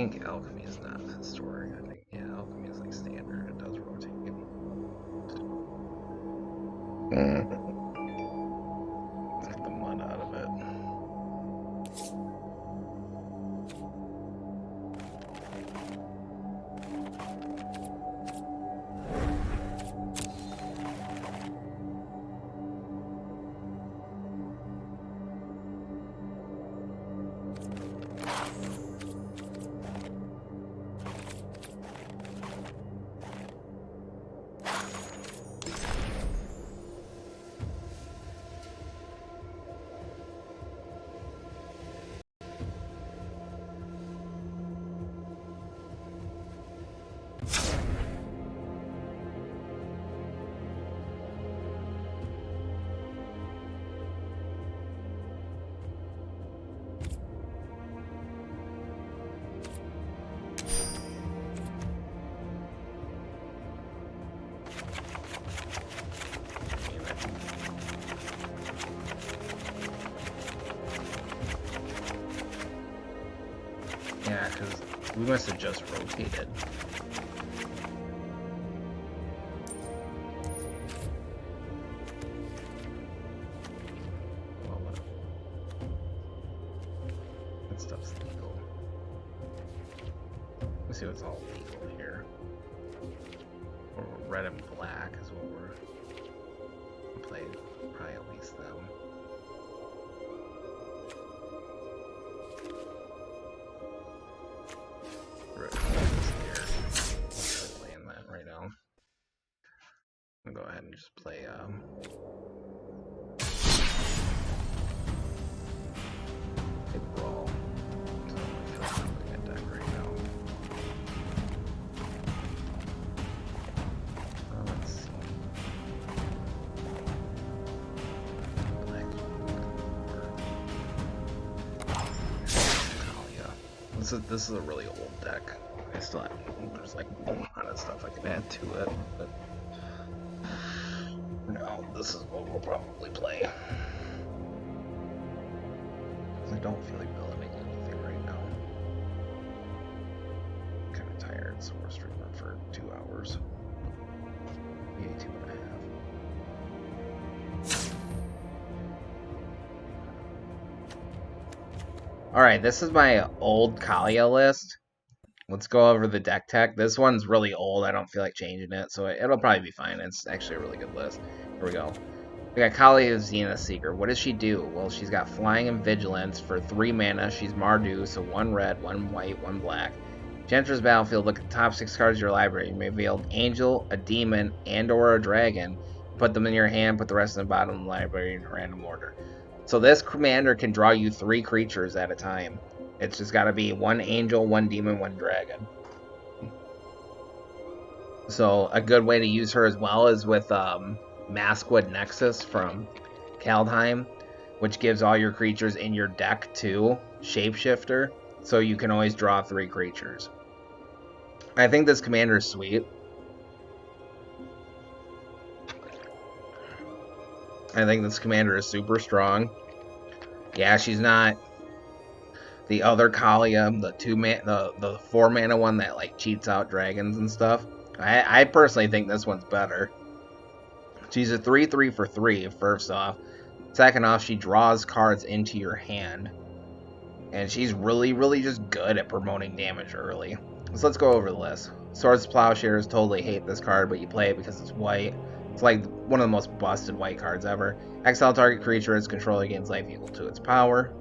think alchemy is not historic. I think, yeah, alchemy is like standard. It does rotate. Take the mud out of it. Yeah, because we must have just rotated. Well, that stuff's legal. Let's see what's all legal here. Or red and black is what we're playing. Probably at least them. Playing that right now. I'm gonna go ahead and just play big brawl. So I'm looking at deck right now. Let's see. Kaalia. This is a really old deck. I still have, there's like a lot of stuff I can add to it, but no, this is what we'll probably play. I don't feel like building anything right now. I'm kind of tired, so we're streaming for 2 hours. Maybe 2.5. Alright, this is my old Kaalia list. Let's go over the deck tech. This one's really old. I don't feel like changing it, so it'll probably be fine. It's actually a really good list. Here we go. We got Kaalia, Zenith Seeker. What does she do? Well, she's got Flying and Vigilance for 3 mana. She's Mardu, so 1 red, 1 white, 1 black. She enters battlefield. Look at the top 6 cards of your library. You may reveal an angel, a demon, and or a dragon. Put them in your hand. Put the rest in the bottom of the library in random order. So this commander can draw you 3 creatures at a time. It's just got to be 1 angel, 1 demon, 1 dragon. So a good way to use her as well is with Maskwood Nexus from Kaldheim, which gives all your creatures in your deck to Shapeshifter, so you can always draw 3 creatures. I think this commander is sweet. I think this commander is super strong. Yeah, she's not the other Kaalia, the 4 mana one that like cheats out dragons and stuff. I personally think this one's better. She's a 3/3 for 3, first off. Second off, she draws cards into your hand. And she's really, really just good at promoting damage early. So let's go over the list. Swords Plowshares, totally hate this card, but you play it because it's white. It's like one of the most busted white cards ever. Exile target creature its controller gains life equal to its power.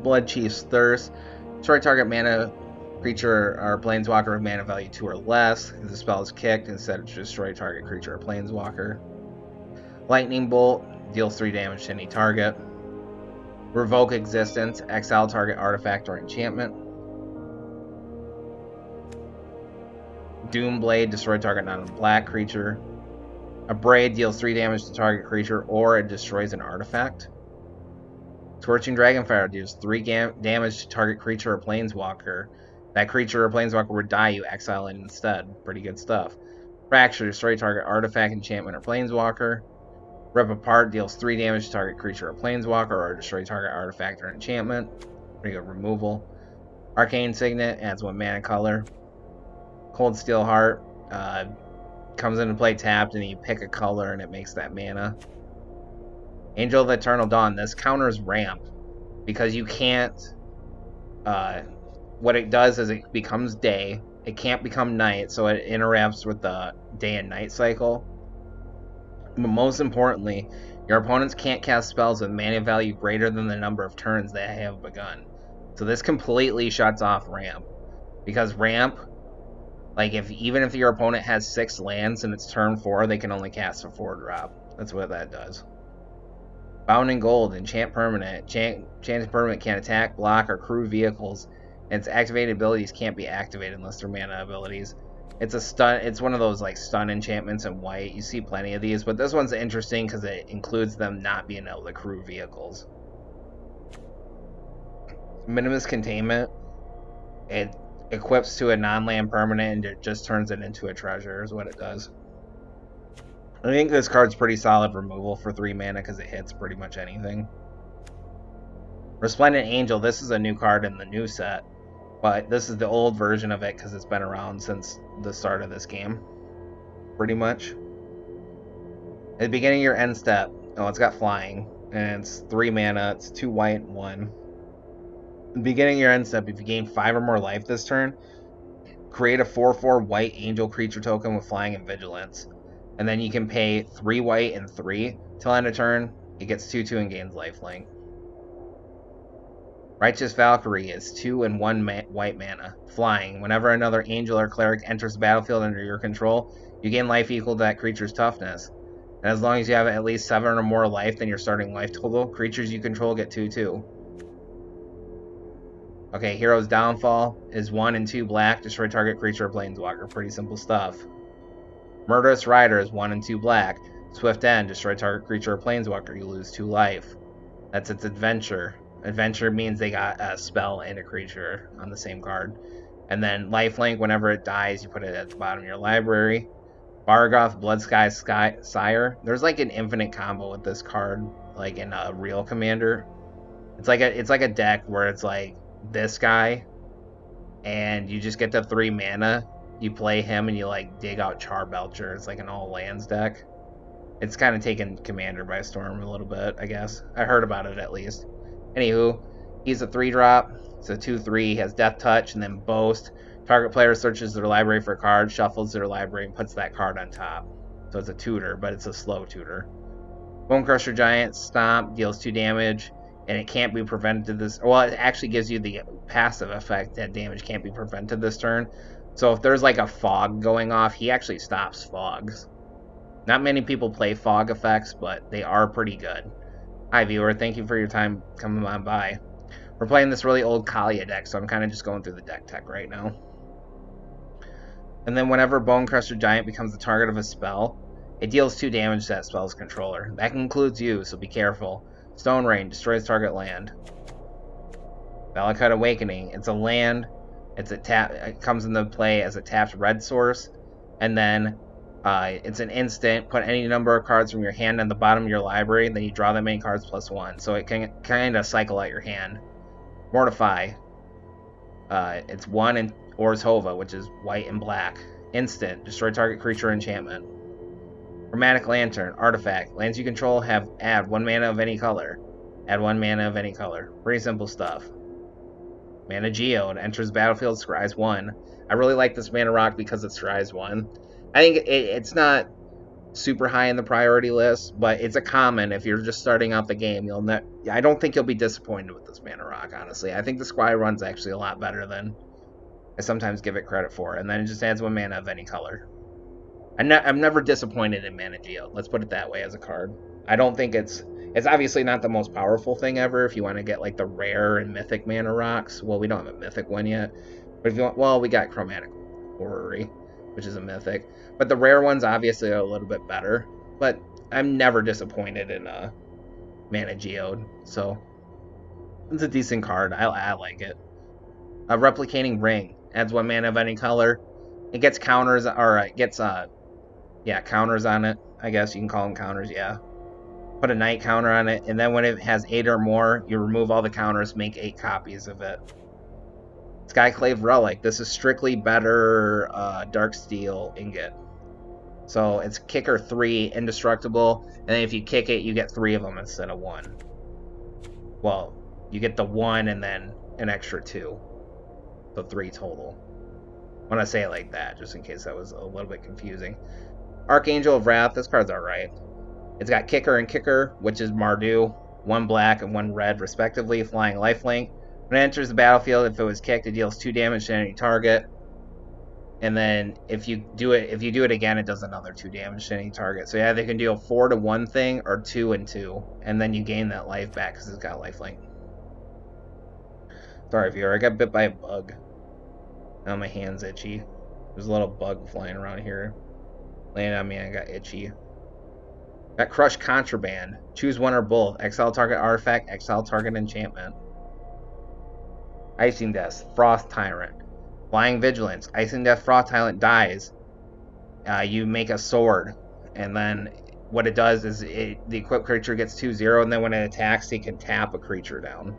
Blood Chief's Thirst. Destroy target mana creature or planeswalker with mana value 2 or less. If the spell is kicked, instead of destroy target creature or planeswalker. Lightning Bolt deals 3 damage to any target. Revoke Existence, exile target artifact or enchantment. Doomblade, destroy target non-black creature. A Braid deals 3 damage to target creature or it destroys an artifact. Scorching Dragonfire deals 3 damage to target creature or planeswalker. That creature or planeswalker would die, you exile it instead. Pretty good stuff. Fracture, destroy target artifact, enchantment, or planeswalker. Rip Apart deals 3 damage to target creature or planeswalker, or destroy target artifact or enchantment. Pretty good removal. Arcane Signet adds 1 mana color. Cold Steel Heart comes into play tapped, and you pick a color and it makes that mana. Angel of Eternal Dawn, this counters ramp because you can't. What it does is it becomes day. It can't become night, so it interacts with the day and night cycle. But most importantly, your opponents can't cast spells with mana value greater than the number of turns they have begun. So this completely shuts off ramp. Because ramp, like even if your opponent has 6 lands and it's turn 4, they can only cast a 4-drop. That's what that does. Bound in Gold, enchant permanent. Enchanted permanent can't attack, block, or crew vehicles, and its activated abilities can't be activated unless they're mana abilities. It's a stun. It's one of those like stun enchantments in white. You see plenty of these, but this one's interesting because it includes them not being able to crew vehicles. Minimus Containment. It equips to a non-land permanent and it just turns it into a treasure is what it does. I think this card's pretty solid removal for 3 mana because it hits pretty much anything. Resplendent Angel, this is a new card in the new set, but this is the old version of it because it's been around since the start of this game. Pretty much. At the beginning of your end step, it's got flying, and it's 3 mana, it's 2 white and 1. At the beginning of your end step, if you gain 5 or more life this turn, create a 4/4 white angel creature token with flying and vigilance. And then you can pay 3 white and 3 till end of turn. It gets 2/2 and gains lifelink. Righteous Valkyrie is 2 and 1 white mana. Flying. Whenever another angel or cleric enters the battlefield under your control, you gain life equal to that creature's toughness. And as long as you have at least 7 or more life than your starting life total, creatures you control get 2/2. Okay, Hero's Downfall is 1 and 2 black. Destroy target creature or planeswalker. Pretty simple stuff. Murderous Rider is 1 and 2 black. Swift End, destroy target creature or planeswalker, you lose 2 life. That's its adventure. Adventure means they got a spell and a creature on the same card. And then lifelink, whenever it dies, you put it at the bottom of your library. Bargoth, Bloodsky Sire. There's like an infinite combo with this card, like in a real commander. It's like a deck where it's like this guy, and you just get the 3 mana. You play him and you like dig out Charbelcher. It's like an all lands deck. It's kind of taken Commander by storm a little bit, I guess. I heard about it at least. Anywho, he's a 3-drop. It's a 2/3. He has Death Touch and then Boast. Target player searches their library for a card, shuffles their library, and puts that card on top. So it's a tutor, but it's a slow tutor. Bone Crusher Giant, Stomp, deals 2 damage, and it can't be prevented this... Well, it actually gives you the passive effect that damage can't be prevented this turn. So if there's like a fog going off, he actually stops fogs. Not many people play fog effects, but they are pretty good. Hi viewer, thank you for your time coming on by. We're playing this really old Kaalia deck, so I'm kind of just going through the deck tech right now. And then whenever Bone Crusher Giant becomes the target of a spell, it deals 2 damage to that spell's controller. That includes you, so be careful. Stone Rain, destroys target land. Valakut Awakening, it's a land. It comes into play as a tapped red source, and then it's an instant. Put any number of cards from your hand on the bottom of your library, then you draw that many cards +1. So it can kind of cycle out your hand. Mortify. It's 1 in Orzhova, which is white and black. Instant. Destroy target creature or enchantment. Chromatic Lantern. Artifact. Lands you control have add 1 mana of any color. Add 1 mana of any color. Pretty simple stuff. Mana Geode. Enters the battlefield, scries 1. I really like this mana rock because it scries 1. I think it's not super high in the priority list, but it's a common. If you're just starting out the game, I don't think you'll be disappointed with this mana rock, honestly. I think the scry run's actually a lot better than I sometimes give it credit for. And then it just adds 1 mana of any color. I'm never disappointed in Mana Geode. Let's put it that way as a card. I don't think it's obviously not the most powerful thing ever if you want to get like the rare and mythic mana rocks. Well, we don't have a mythic one yet. But if you want, well, we got Chromatic Orrery, which is a mythic. But the rare ones obviously are a little bit better. But I'm never disappointed in a Mana Geode. So it's a decent card. I like it. A Replicating Ring. Adds 1 mana of any color. It gets counters, or it gets counters on it. I guess you can call them counters, yeah. Put a night counter on it, and then when it has 8 or more, you remove all the counters, make 8 copies of it. Skyclave Relic. This is strictly better Dark Steel Ingot. So it's kicker 3, indestructible, and then if you kick it, you get 3 of them instead of 1. Well, you get the 1 and then an extra 2. So 3 total. When I say it like that, just in case that was a little bit confusing. Archangel of Wrath, this card's alright. It's got kicker and kicker, which is Mardu, 1 black and 1 red respectively, flying lifelink. When it enters the battlefield, if it was kicked, it deals 2 damage to any target. And then if you do it again, it does another 2 damage to any target. So yeah, they can deal 4 to 1 thing or 2 and 2, and then you gain that life back because it's got lifelink. Sorry, viewer, I got bit by a bug. Now my hand's itchy. There's a little bug flying around here. Landed on me, I got itchy. Got Crush Contraband. Choose one or both. Exile target artifact, exile target enchantment. Icing Death, Frost Tyrant. Flying Vigilance. Icing Death, Frost Tyrant dies. You make a sword. And then what it does is the equipped creature gets 2/0, and then when it attacks, it can tap a creature down.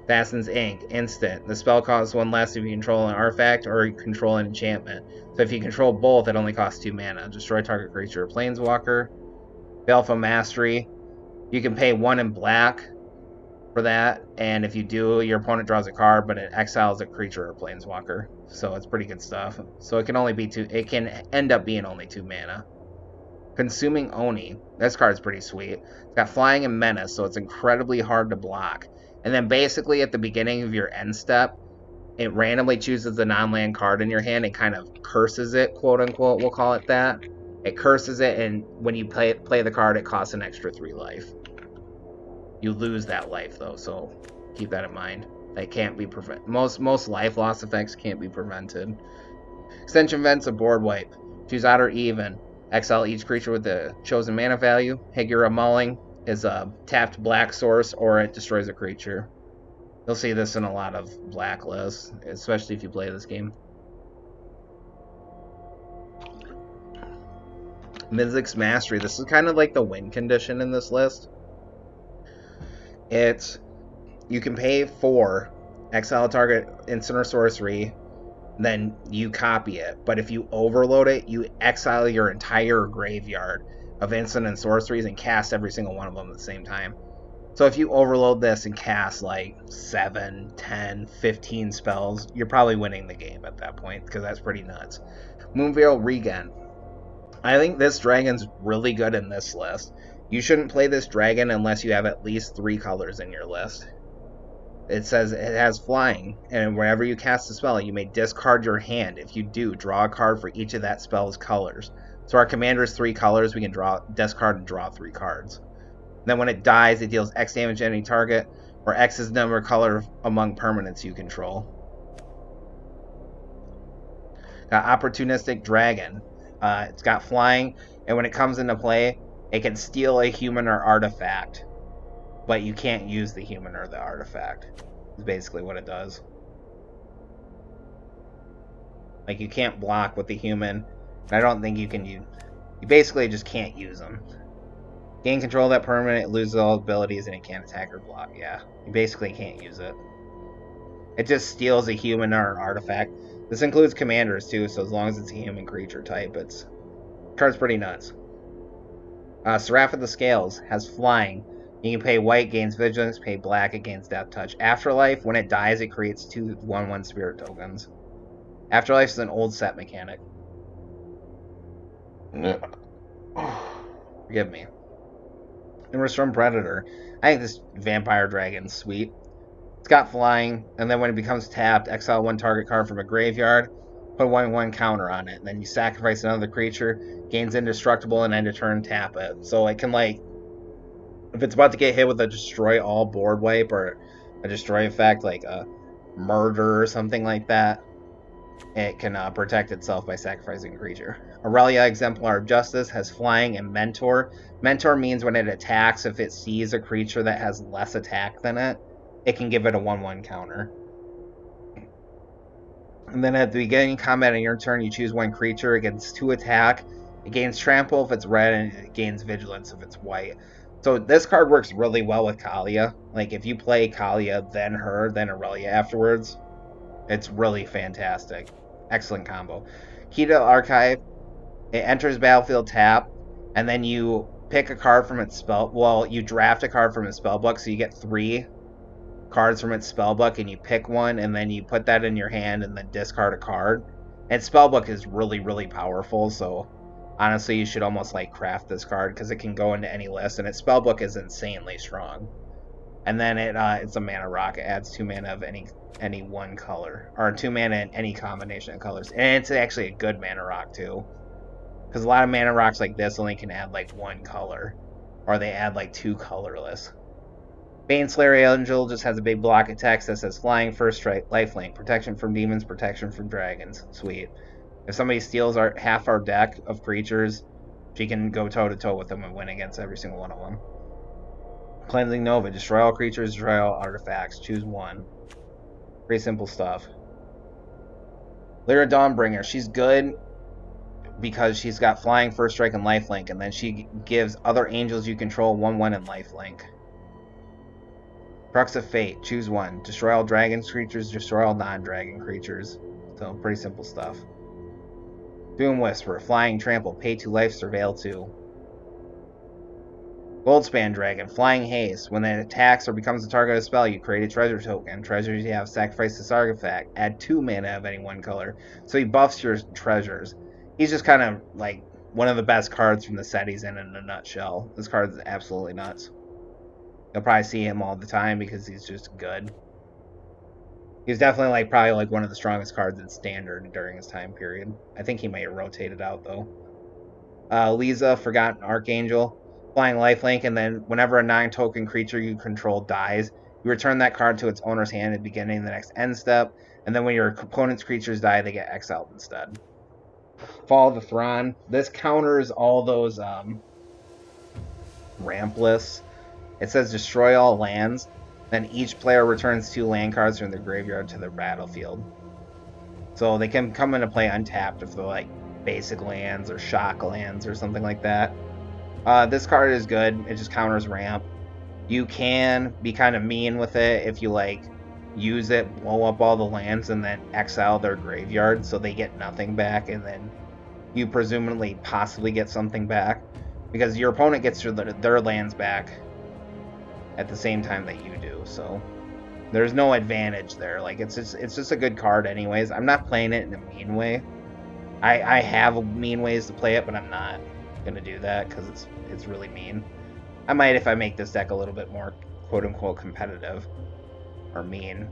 Assassin's Ink, instant. The spell costs 1 less if you control an artifact or you control an enchantment. So if you control both, it only costs 2 mana. Destroy target creature or planeswalker. Baleful Mastery. You can pay 1 in black for that, and if you do, your opponent draws a card, but it exiles a creature or planeswalker. So it's pretty good stuff. So it can only be 2. It can end up being only 2 mana. Consuming Oni. This card's pretty sweet. It's got flying and menace, so it's incredibly hard to block. And then basically at the beginning of your end step, it randomly chooses the non-land card in your hand and kind of curses it, quote unquote, we'll call it that. It curses it, and when you play the card, it costs an extra 3 life. You lose that life though, so keep that in mind. That can't be prevented. Most life loss effects can't be prevented. Extension Events, a board wipe. Choose odd or even. Exile each creature with the chosen mana value. Higura Mulling is a tapped black source, or it destroys a creature. You'll see this in a lot of black lists, especially if you play this game. Mizzix's Mastery. This is kind of like the win condition in this list. You can pay 4, exile target instant or sorcery, then you copy it. But if you overload it, you exile your entire graveyard of instant and sorceries and cast every single one of them at the same time. So if you overload this and cast like 7, 10, 15 spells, you're probably winning the game at that point, because that's pretty nuts. Moonveil Regen. I think this dragon's really good in this list. You shouldn't play this dragon unless you have at least 3 colors in your list. It says it has flying, and whenever you cast a spell, you may discard your hand. If you do, draw a card for each of that spell's colors. So our commander is 3 colors, we can discard and draw 3 cards. And then when it dies, it deals X damage to any target, where X is the number of color among permanents you control. Got Opportunistic Dragon. It's got flying, and when it comes into play, it can steal a human or artifact, but you can't use the human or the artifact. Is basically what it does. Like, you can't block with the human. I don't think you can use... You basically just can't use them. Gain control of that permanent, it loses all abilities, and it can't attack or block. Yeah, you basically can't use it. It just steals a human or an artifact. This includes commanders too, so as long as it's a human creature type, it's... card's pretty nuts. Seraph of the Scales has flying. You can pay white, gains vigilance, pay black, it gains death touch. Afterlife, when it dies, it creates 2 1/1 spirit tokens. Afterlife is an old set mechanic. Forgive me. Storm Predator. I think this vampire dragon's sweet. It's got flying, and then when it becomes tapped, exile 1 target card from a graveyard, put a 1/1 counter on it, and then you sacrifice another creature, gains indestructible, and end of turn tap it. So it can, like, if it's about to get hit with a destroy all board wipe or a destroy effect, like a murder or something like that, it can protect itself by sacrificing a creature. Aurelia Exemplar of Justice has flying and mentor. Mentor means when it attacks, if it sees a creature that has less attack than it, it can give it a 1/1 counter. And then at the beginning of combat on your turn, you choose 1 creature. It gets 2 attack. It gains trample if it's red, and it gains vigilance if it's white. So this card works really well with Kaalia. Like, if you play Kaalia, then her, then Aurelia afterwards, it's really fantastic. Excellent combo. Key to Archive, it enters battlefield tap, and then you pick a card from its spell. Well, you draft a card from its spellbook, so you get 3 cards from its spellbook, and you pick one, and then you put that in your hand, and then discard a card. And spellbook is really, really powerful, so honestly, you should almost like craft this card because it can go into any list, and its spellbook is insanely strong. And then it's a mana rock. It adds 2 mana of any one color, or 2 mana in any combination of colors, and it's actually a good mana rock too. Because a lot of mana rocks like this only can add like 1 color, or they add like 2 colorless. Baneslayer Angel just has a big block of text that says Flying, First Strike, Lifelink, Protection from Demons, Protection from Dragons. Sweet. If somebody steals half our deck of creatures, she can go toe-to-toe with them and win against every single one of them. Cleansing Nova. Destroy all creatures, destroy all artifacts. Choose one. Pretty simple stuff. Lyra Dawnbringer. She's good because she's got Flying, First Strike, and Lifelink, and then she gives other angels you control 1/1 and Lifelink. Crux of Fate. Choose one. Destroy all dragon creatures, destroy all non-dragon creatures. So, pretty simple stuff. Doom Whisper. Flying, Trample. Pay 2 life, Surveil 2. Goldspan Dragon. Flying Haste. When it attacks or becomes the target of a spell, you create a treasure token. Treasures you have, sacrifice this artifact. Add 2 mana of any one color. So he buffs your treasures. He's just kind of like one of the best cards from the set he's in a nutshell. This card is absolutely nuts. You'll probably see him all the time because he's just good. He's definitely probably one of the strongest cards in Standard during his time period. I think he might have rotated out though. Lisa, Forgotten Archangel. Flying Lifelink, and then whenever a 9-token creature you control dies, you return that card to its owner's hand at the beginning of the next end step, and then when your opponent's creatures die, they get exiled instead. Fall of the Thron. This counters all those ramp lists. It says destroy all lands, then each player returns 2 land cards from their graveyard to their battlefield. So they can come into play untapped if they're basic lands or shock lands or something like that. This card is good. It just counters ramp. You can be kind of mean with it if you use it, blow up all the lands, and then exile their graveyard so they get nothing back, and then you presumably possibly get something back because your opponent gets their lands back at the same time that you do. So there's no advantage there. It's just a good card anyways. I'm not playing it in a mean way. I have mean ways to play it, but I'm not gonna do that because it's really mean. I might if I make this deck a little bit more quote-unquote competitive or mean.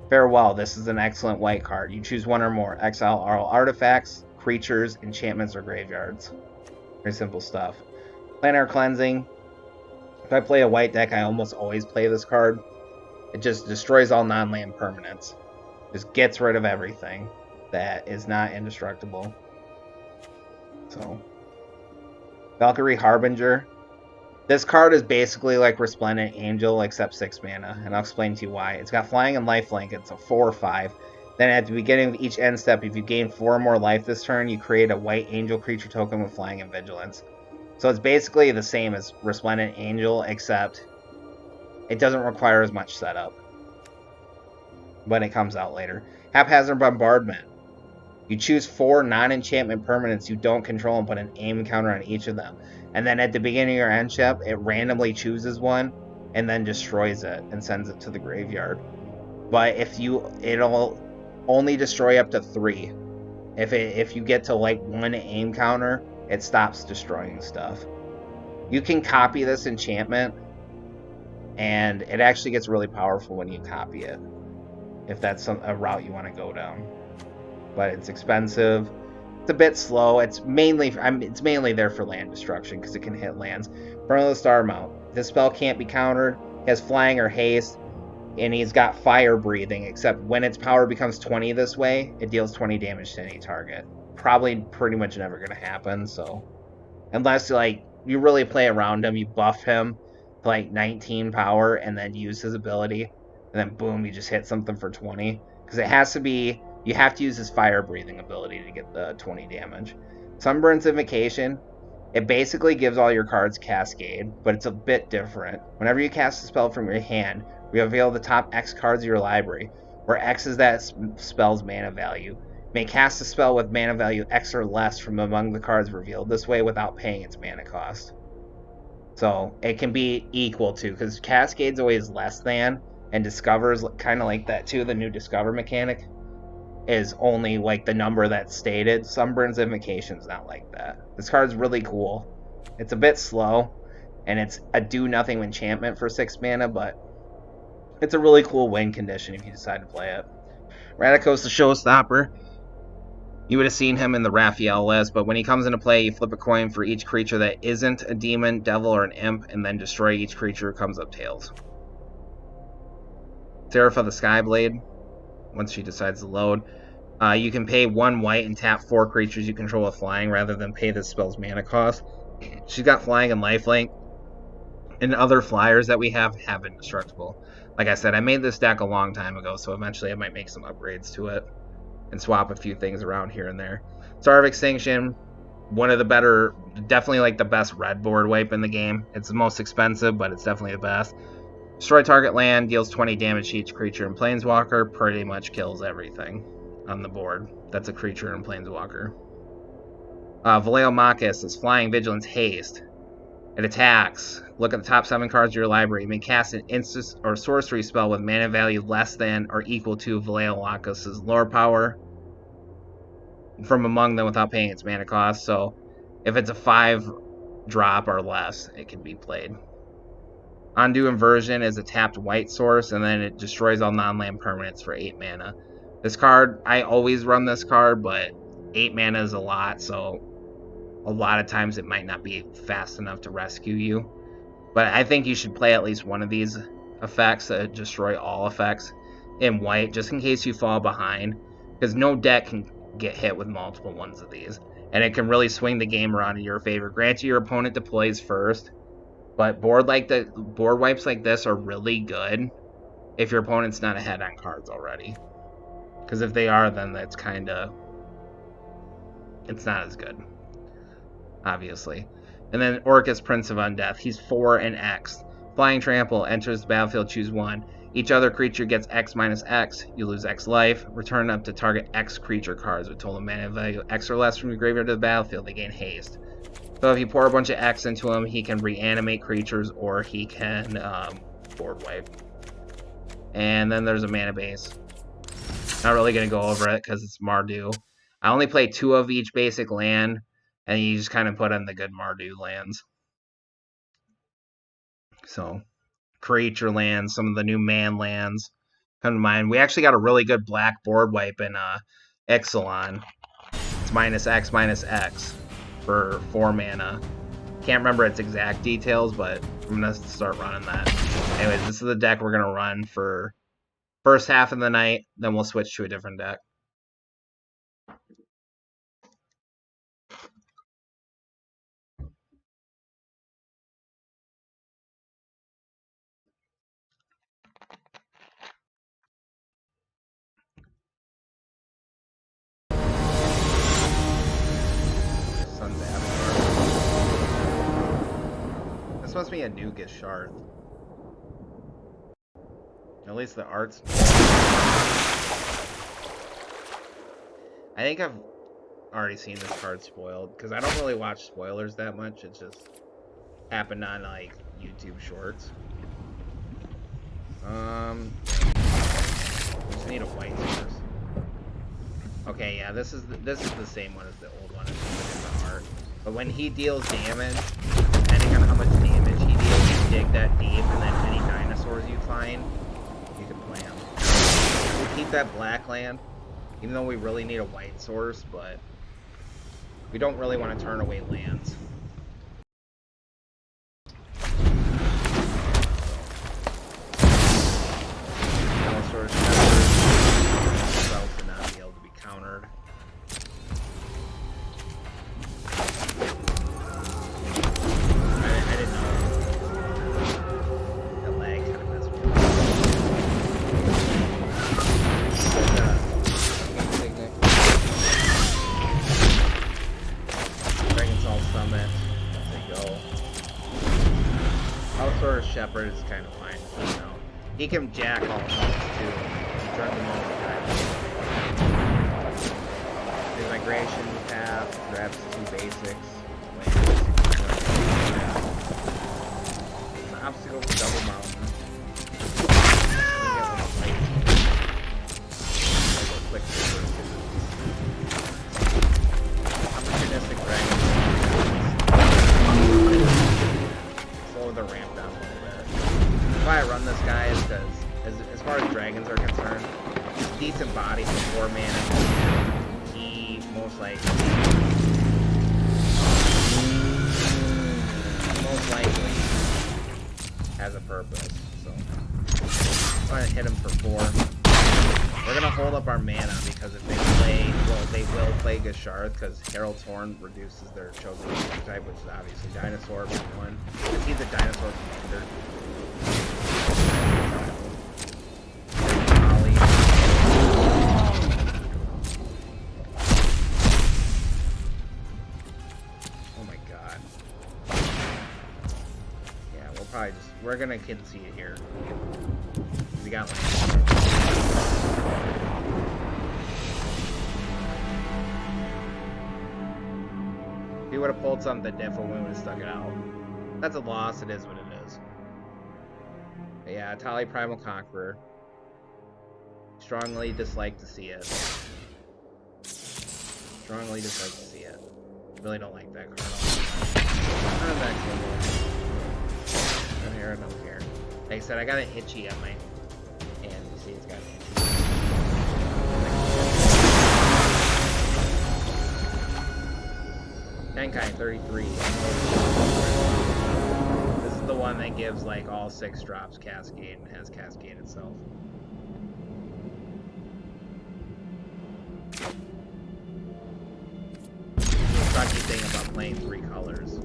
Farewell. This is an excellent white card. You choose one or more. Exile all artifacts, creatures, enchantments, or graveyards. Very simple stuff. Planar Cleansing. If I play a white deck, I almost always play this card. It just destroys all non-land permanents. Just gets rid of everything that is not indestructible. So, Valkyrie Harbinger. This card is basically like Resplendent Angel, except 6 mana, and I'll explain to you why. It's got Flying and Lifelink. It's a 4/5. Then at the beginning of each end step, if you gain 4 more life this turn, you create a white angel creature token with Flying and Vigilance. So it's basically the same as Resplendent Angel, except it doesn't require as much setup when it comes out later. Haphazard Bombardment. You choose 4 non-enchantment permanents you don't control and put an aim counter on each of them. And then at the beginning of your end step, it randomly chooses one and then destroys it and sends it to the graveyard. But it'll only destroy up to 3. If you get to 1 aim counter, it stops destroying stuff. You can copy this enchantment, and it actually gets really powerful when you copy it, if that's a route you want to go down. But it's expensive. It's a bit slow. It's mainly there for land destruction because it can hit lands. Burn of the Star Mount. This spell can't be countered. It has Flying or Haste, and he's got Fire Breathing, except when its power becomes 20 this way, it deals 20 damage to any target. Probably pretty much never going to happen, so unless you really play around him, you buff him to 19 power and then use his ability, and then boom, you just hit something for 20, because it has to be, you have to use his Fire Breathing ability to get the 20 damage. Sunburn's Invocation. It basically gives all your cards Cascade, but it's a bit different. Whenever you cast a spell from your hand, reveal the top X cards of your library, where X is that spell's mana value. You may cast a spell with mana value X or less from among the cards revealed this way without paying its mana cost. So it can be equal to, because Cascade's always less than, and Discover's kind of like that too, the new Discover mechanic is only like the number that's stated. Sunburn's Invocation's not like that. This card's really cool. It's a bit slow, and it's a do-nothing enchantment for 6 mana, but it's a really cool win condition if you decide to play it. Radicos the Showstopper. You would have seen him in the Raphael list, but when he comes into play, you flip a coin for each creature that isn't a demon, devil, or an imp, and then destroy each creature who comes up tails. Seraph of the Skyblade. Once she decides to load, you can pay 1 white and tap 4 creatures you control with flying rather than pay this spell's mana cost. She's got flying and lifelink, and other flyers that we have indestructible. Like I said, I made this deck a long time ago, so eventually I might make some upgrades to it and swap a few things around here and there. Star of Extinction, one of the better, definitely like the best red board wipe in the game. It's the most expensive, but it's definitely the best. Destroy target land, deals 20 damage to each creature and Planeswalker, pretty much kills everything on the board. That's a creature and Planeswalker. Vallejo Machus is Flying, Vigilance, Haste. It attacks. Look at the top 7 cards of your library. You may cast an instant or sorcery spell with mana value less than or equal to Vallejo Machus' lore power from among them without paying its mana cost. So if it's a 5 drop or less, it can be played. Undo Inversion is a tapped white source, and then it destroys all non-land permanents for 8 mana. This card, I always run this card, but 8 mana is a lot, so a lot of times it might not be fast enough to rescue you. But I think you should play at least one of these effects that destroy all effects in white, just in case you fall behind, because no deck can get hit with multiple ones of these, and it can really swing the game around in your favor. Granted, your opponent deploys first, but board wipes like this are really good if your opponent's not ahead on cards already. Because if they are, then that's it's not as good, obviously. And then Orcus, Prince of Undeath. He's 4 and X. Flying Trample, enters the battlefield, choose 1. Each other creature gets X minus X. You lose X life. Return up to target X creature cards with total mana value X or less from your graveyard to the battlefield. They gain haste. So if you pour a bunch of X into him, he can reanimate creatures, or he can board wipe. And then there's a mana base. Not really going to go over it because it's Mardu. I only play 2 of each basic land, and you just kind of put in the good Mardu lands. So, creature lands, some of the new man lands come to mind. We actually got a really good black board wipe in Ixalan. It's minus X for 4 mana. Can't remember its exact details, but I'm going to start running that. Anyways, this is the deck we're going to run for first half of the night, then we'll switch to a different deck. Sun's Avatar. This must be a new Gishard. At least the art's... I think I've already seen this card spoiled, because I don't really watch spoilers that much. It just happened on, like, YouTube Shorts. I just need a white source. Okay, yeah, this is the same one as the old one. It's just the art. But when he deals damage, depending on how much damage he deals, you dig that deep, and then any dinosaurs you find, you can play them. We'll keep that black land, even though we really need a white source, but we don't really want to turn away lands. Dinosaurs to not be able to be countered. I didn't know. That lag kind of messed me up. Dragon Salt Summit. Shepherd is kind of fine. You know, he can jack all colors too. He turns them all the time. His migration path grabs 2 basics. An obstacle for double mountain. Quick opportunistic dragon. Slow the ramp down a little bit. Why I run this guy is because, as far as dragons are concerned, he's decent body for 4 mana. He most likely has a purpose. So I'm gonna hit him for 4. We're gonna hold up our mana because if they play, well, they will play Gasharth because Herald's Horn reduces their chosen type, which is obviously Dinosaur for 1. Because he's a Dinosaur commander. Oh my god. Yeah, we'll probably just, we're gonna concede it here. We got one. If he would have pulled something different, we would have stuck it out. That's a loss, it is what it is. But yeah, Tali Primal Conqueror. Strongly dislike to see it. Strongly dislike to see it. Really don't like that card. Not next level. No here, no here. Like I said, I got a Hitchy at my hand. You see, it's got a Hitchy. Tenkai 33. This is the one that gives like all 6 drops Cascade and has Cascade itself. The sucky thing about playing 3 colors.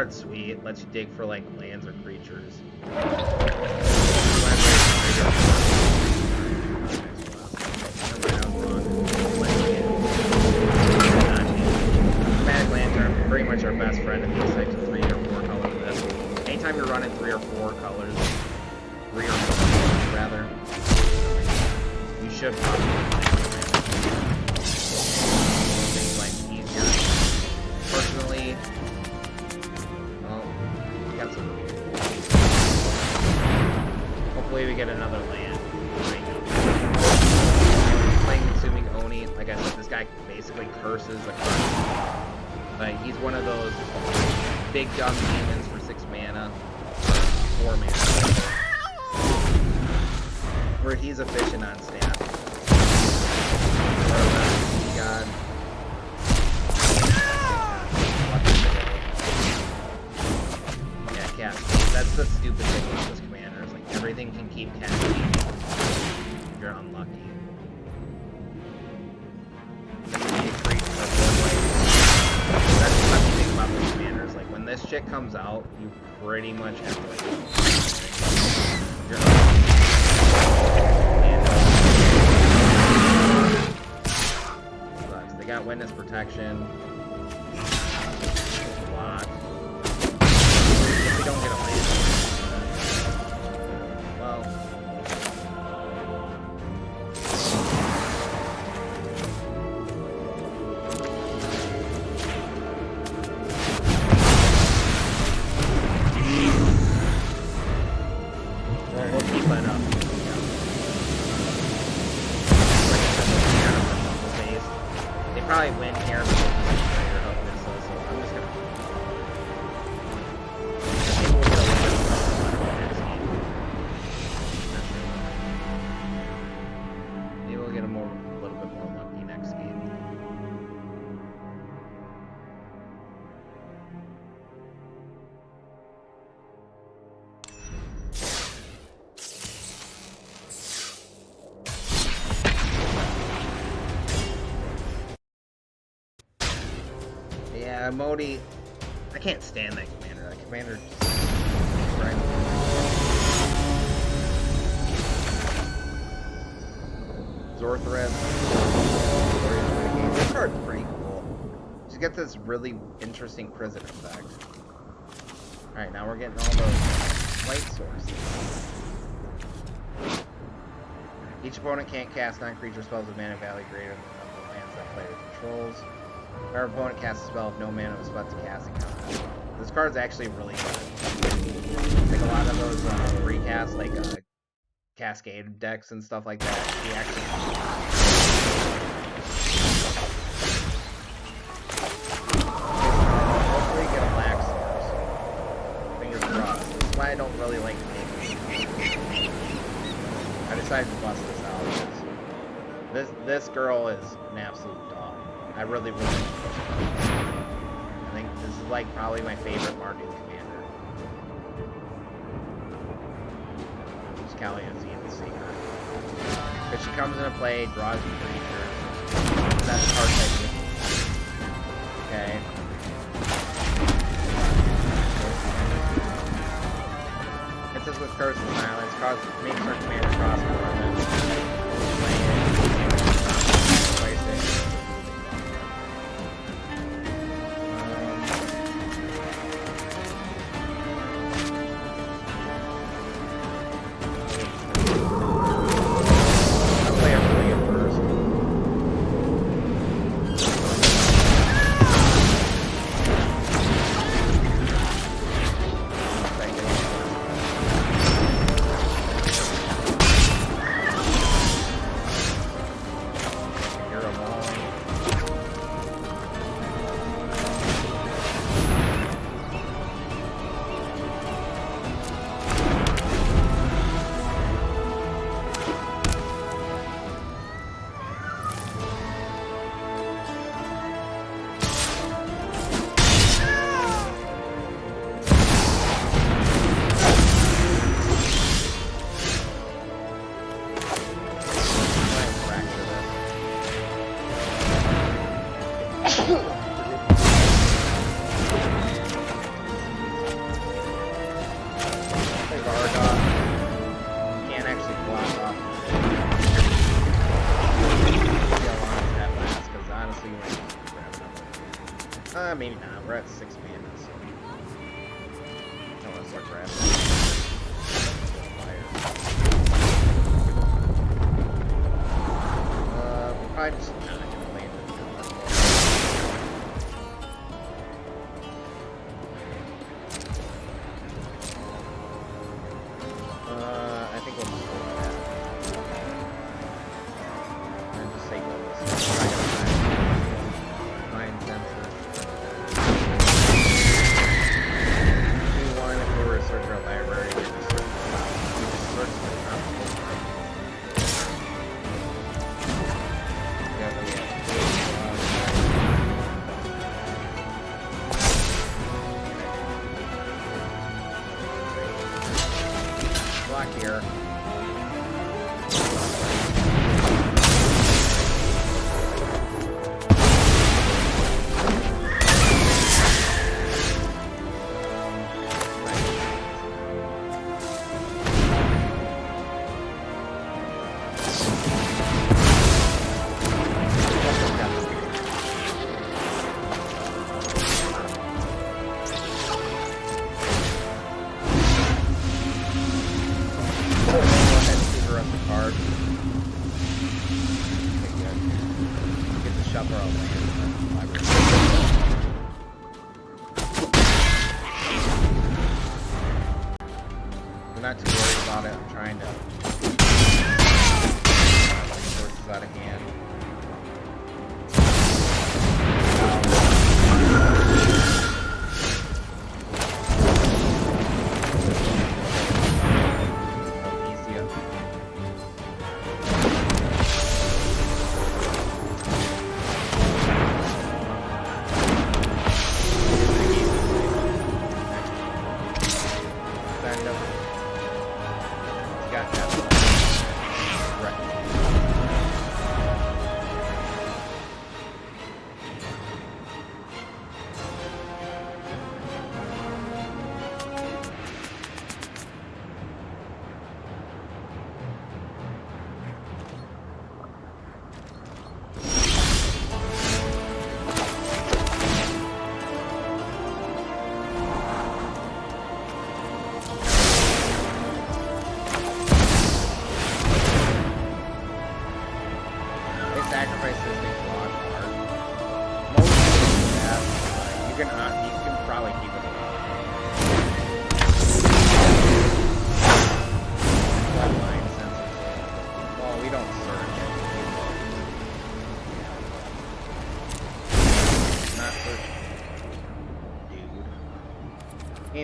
Sweet, lets you dig for like lands or creatures. Chromatic lands are pretty much our best friend in these types of 3 or 4 color lists. Anytime you're running 3 or 4 colors, 3 or 4 colors rather, you should probably things like easier. Personally, hopefully we get another land. Playing Consuming Oni, like I said, this guy basically curses a card. But he's one of those big dumb demons for 6 mana, 4 mana, where he's efficient on stat. God. Yeah, Cascade. That's the stupid thing with this commander. Is like everything can keep Cascade. You're unlucky. That's the funny thing about this commander. Is like when this shit comes out, you pretty much have to like. You're unlucky. Sucks. They got Witness Protection. Block. If we don't get a land. Well. We'll keep it up. They probably win here. Modi, I can't stand that commander. That commander just... Azor threat. This card's pretty cool. She gets this really interesting prison effect. Alright, now we're getting all those light sources. Each opponent can't cast non-creature spells with mana value greater than the number of lands that player controls. Our opponent casts a spell with no mana was about to cast and count. This card's actually really good. Like a lot of those recasts, like Cascade decks and stuff like that, he actually... Hopefully get a black source. Fingers crossed. That's why I don't really like taking. I decided to bust this out because this girl is an absolute dog. I really like this card. I think this is like probably my favorite Marduk commander. It's Kaalia Zenith Seeker. If she comes into play, draws you creatures. That's card type. Okay. Hits us with Curse and Silence, makes our commander cost more than maybe not. We're at 6 mana, so I want to start grabbing. We're probably just not going to land it. I think we'll just go with that. And just take all this. Mind sensor. Search our library, we just search the top. Yeah, we have block here. Not too worried about it. I'm trying to sources out of hand.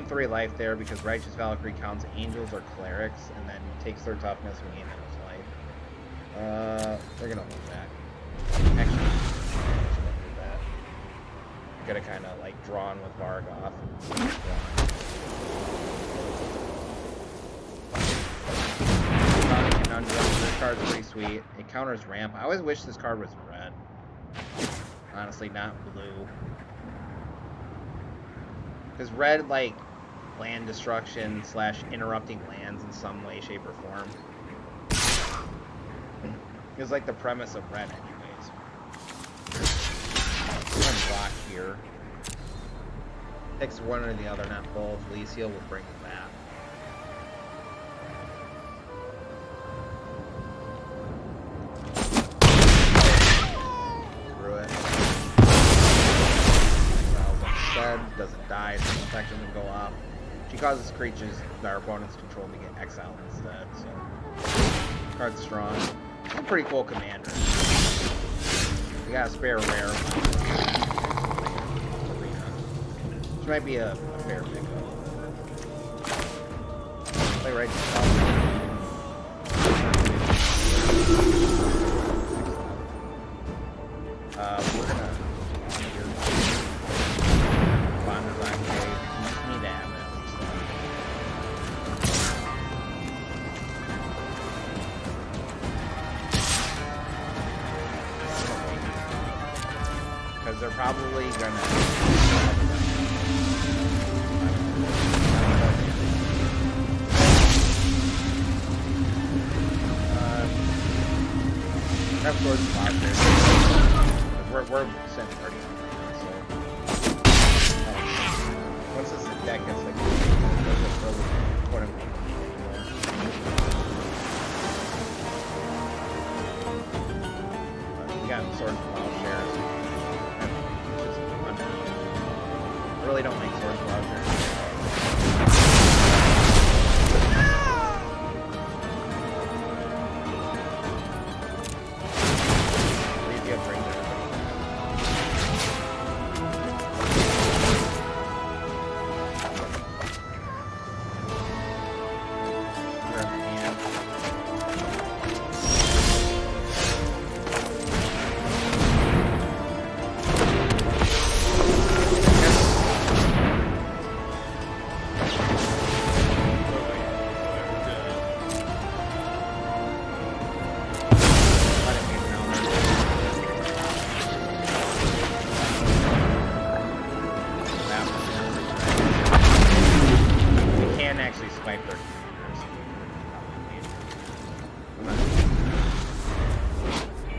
gain 3 life there because Righteous Valkyrie counts angels or clerics and then takes their toughness when gain that much life. They're gonna hold that. Actually, shouldn't do that. Could have kind of like drawn with Vargoth. This card's pretty sweet. It counters ramp. I always wish this card was red. Honestly, not blue. Because red, like, land destruction / interrupting lands in some way, shape, or form. It's like the premise of red, anyways. I'm gonna block here. Picks one or the other, not both. Leaseal will bring it back. Screw it. Doesn't die, so the effect doesn't go off. She causes creatures that our opponents control to get exiled instead, so card's strong. It's a pretty cool commander. We got a spare rare arena, which might be a fair pickup. Play right to we're gonna they're probably gonna have swords and monsters. We're sending party on right now, so once this deck gets like quote unquote we got swords and plowshares. I really don't like swords plowshares.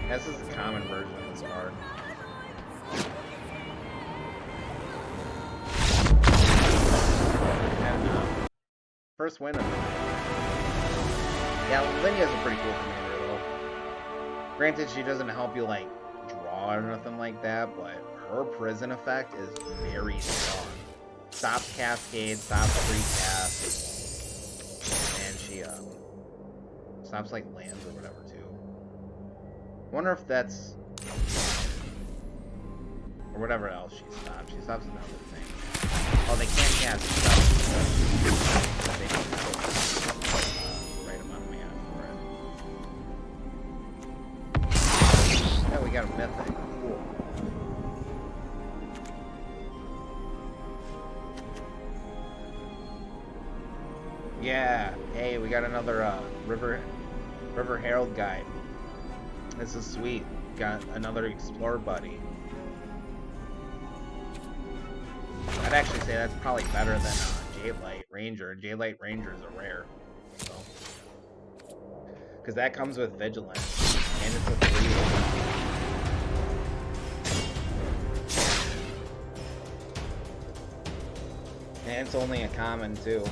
This is a common version of this card. And, first win of it. Yeah, Lydia's a pretty cool commander, though. Granted, she doesn't help you, like, draw or nothing like that, but her prison effect is very strong. Stops Cascade, stops free cast, and she, stops, like, lands or whatever, too. Wonder if that's... or whatever else she stops. She stops another thing. Oh, they can't cast stuff. They don't put right amount of mana for it. Yeah, we got a mythic. Cool. Yeah. Hey, we got another River Herald guide. This is sweet. Got another Explorer buddy. I'd actually say that's probably better than Jadelight Ranger. Jadelight Ranger is a rare. So. Because that comes with Vigilance. And it's a 3. And it's only a common, too.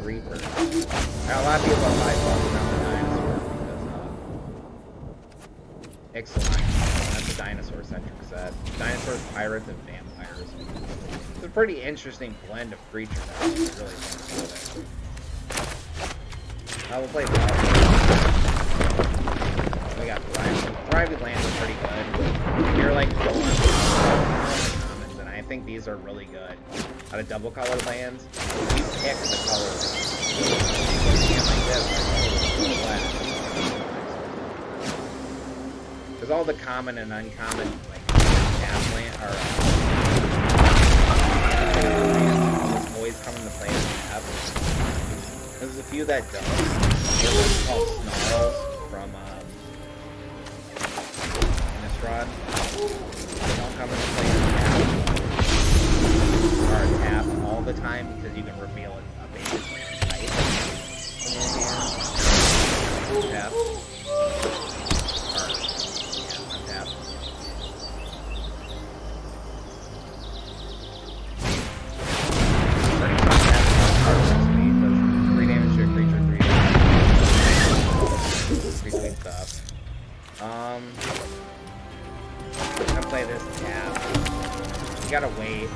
Reaper. Now, a lot of people are probably talking about the dinosaur because excellent. That's a dinosaur-centric set. Dinosaurs, pirates, and vampires. It's a pretty interesting blend of creatures. I really think. I will play Lawbringer. got Thriving Lands are pretty good. You're like going commons, and I think these are really good. Out of double colored lands, you pick the colors. Like this, because all the common and uncommon like tap land are always come into play in tap. There's a few that don't. There's what's called snarls from Innistrad. They don't come into play in tap. Or tap all the time because you can reveal a basic type in your hand. Tap. Or, yeah, untap. I'm gonna play this tap. You gotta wait.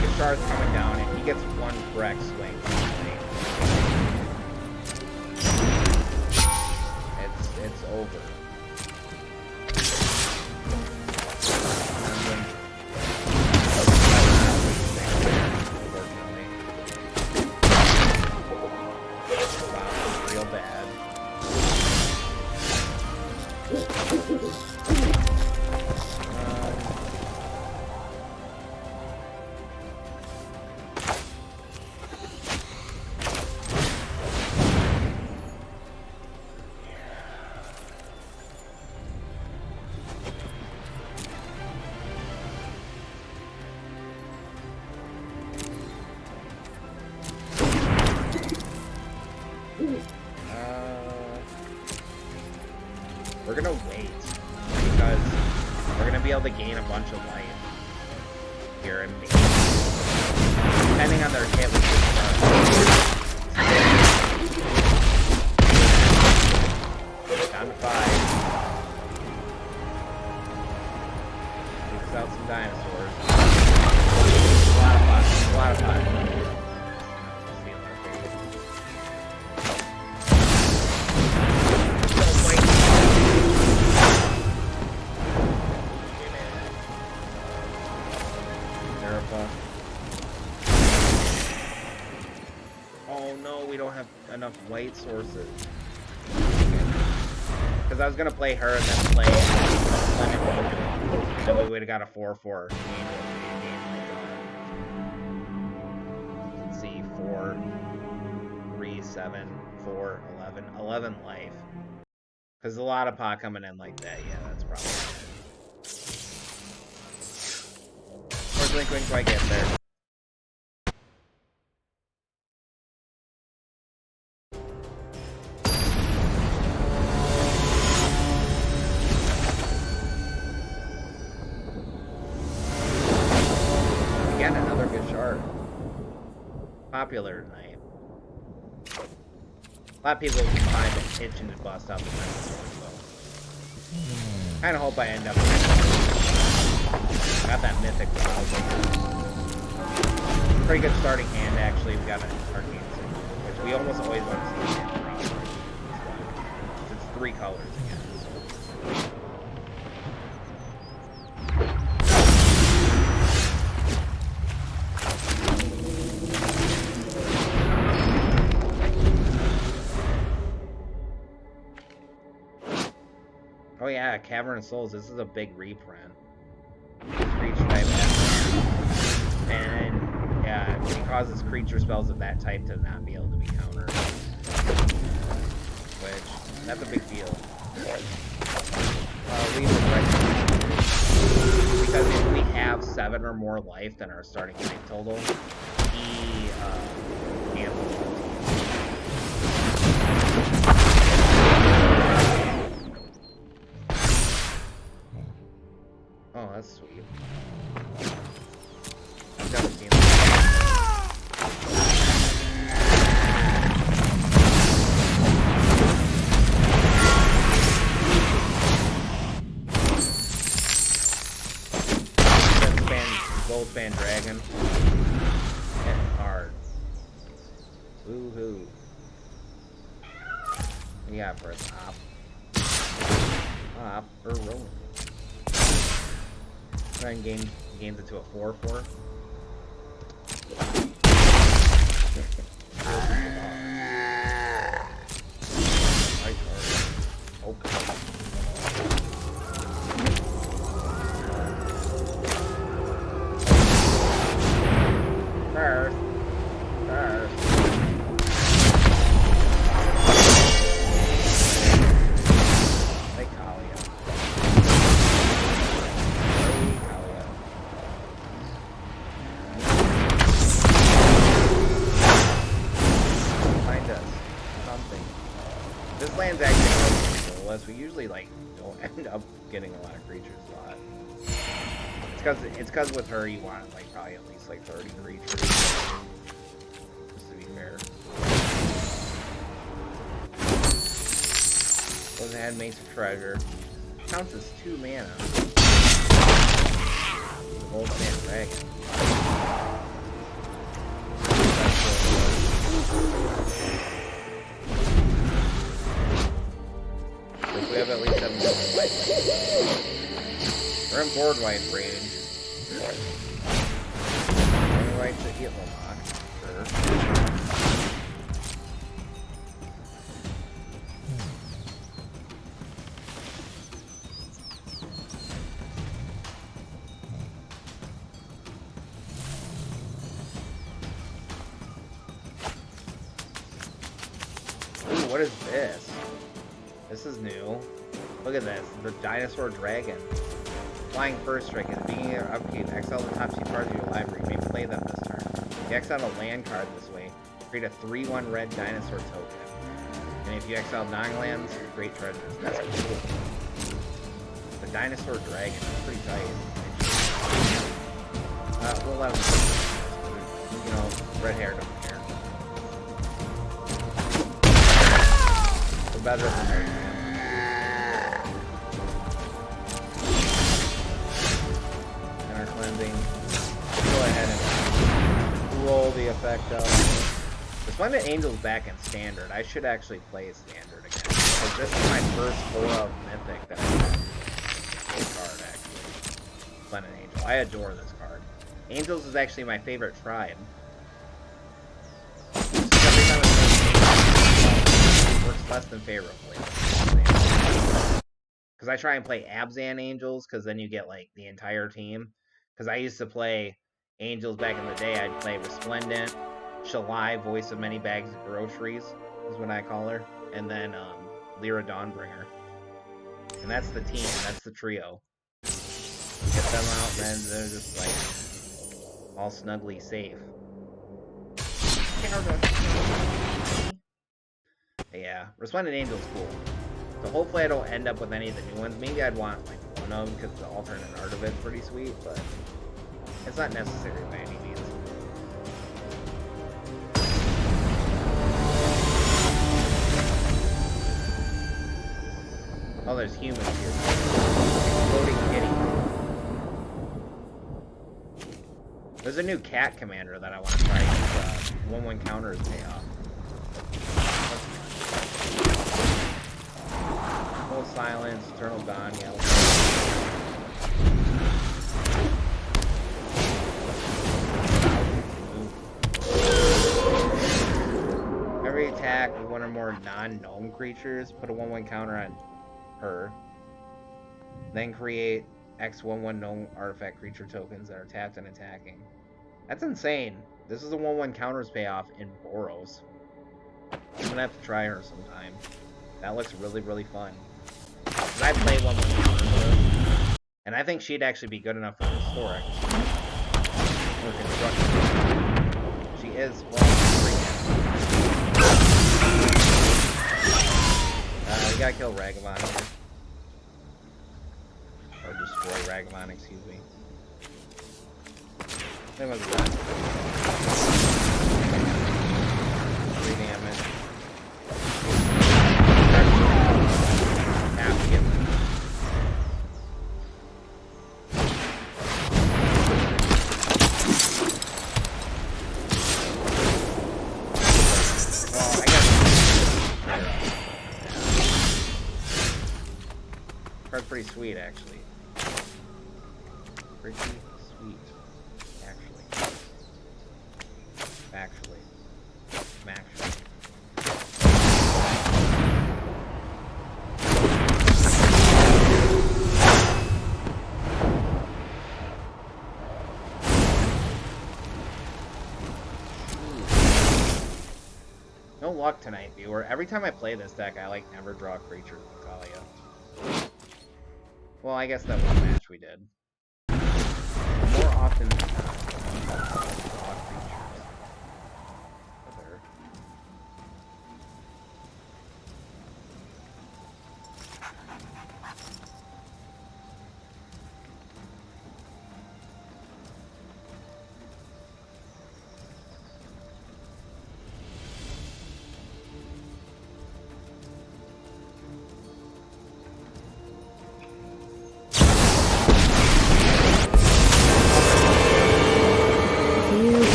Guitar's coming down and he gets one correct swing. It's over. Wow, real bad. We're gonna wait because we're gonna be able to gain a bunch of life here and maybe depending on their hit with this down to 5. Takes out some dinosaurs. A lot of fun. A lot of fun. Oh no, we don't have enough white sources. Because I was gonna play her and then play Lemon. Then we would have got a 4/4. Let's see, 4, 3, 7, 4, 11. 11 life. Because a lot of pot coming in like that. Yeah, that's probably it. Or Blink Wink quite get there. Again, another good shard. Popular tonight. A lot of people find it itching to bust out the dinosaurs, so kind of hope I end up with it. Got that mythic Lawbringer. Pretty good starting hand, actually. We got an Arcane Signal, which we almost always want to see in the draw. It's 3 colors again. Oh yeah, Cavern of Souls. This is a big reprint. Creature type, and yeah, it causes creature spells of that type to not be able to be countered. Which that's a big deal. Because if we have 7 or more life than our starting life total, he cancels. Oh, that's sweet. I've never seen that. Gold Span Dragon. And art. Woohoo. Yeah, for a top. Top or rolling. Try and gains it to a 4/4. Okay. First. Hey, Kaalia. Find us something. This land's actually less. We usually like don't end up getting a lot of creatures a lot. It's cause with her you want like probably at least like 30 creatures. Just to be fair. Goes ahead, makes a treasure. Counts as 2 mana. The Gold Sand Dragon. So if we have at least 7 white. We're in board wipe range. Only right to hit Lamont. Sure. Ooh, what is this? This is new. Look at this. The Dinosaur Dragon. Flying first strike at the beginning of upkeep. Exile the top 2 cards of your library. You may play them this turn. If you exile a land card this way, create a 3/1 red dinosaur token. And if you exile non-lands, create treasures. That's cool. The Dinosaur Dragon. That's pretty tight. We'll let him. You know, red hair don't care. We're better than her. Cleansing. Go ahead and roll the effect up. Resplendent Angel's back in Standard. I should actually play Standard again. Because this is my first 4 of Mythic that I have. This card, actually. Resplendent Angel. I adore this card. Angels is actually my favorite tribe. Every time it works less than favorably. Because I try and play Abzan Angels, because then you get, like, the entire team. Because I used to play Angels back in the day. I'd play Resplendent, Shalai, Voice of Many Bags of Groceries, is what I call her. And then, Lyra Dawnbringer. And that's the team. That's the trio. Get them out, and then they're just, like, all snugly safe. Yeah, Resplendent Angel's cool. So hopefully I don't end up with any of the new ones. Maybe I'd want, like, one of them, because the alternate art of it's pretty sweet, but it's not necessary by any means. Oh, there's humans here. Floating kitty. There's a new cat commander that I want to try. 1/1 counters payoff. Full Silence, Eternal Dawn, yeah. Every attack with 1 or more non-gnome creatures, put a 1/1 counter on her. Then create X 1/1 gnome artifact creature tokens that are tapped and attacking. That's insane. This is a 1/1 counters payoff in Boros. I'm gonna have to try her sometime. That looks really, really fun. Because I play 1/1 counters with her, and I think she'd actually be good enough for historic. Or construction. She is, well, we gotta kill Ragavan here. Or destroy Ragavan, excuse me. Same as that. 3 damage. Have to get them. Well, I guess. card's pretty sweet, actually. Pretty sweet, actually. Actually. No luck tonight, viewer. Every time I play this deck, I like never draw a creature with Kaalia. Well, I guess that one match we did. More often than not, draw creatures. Other.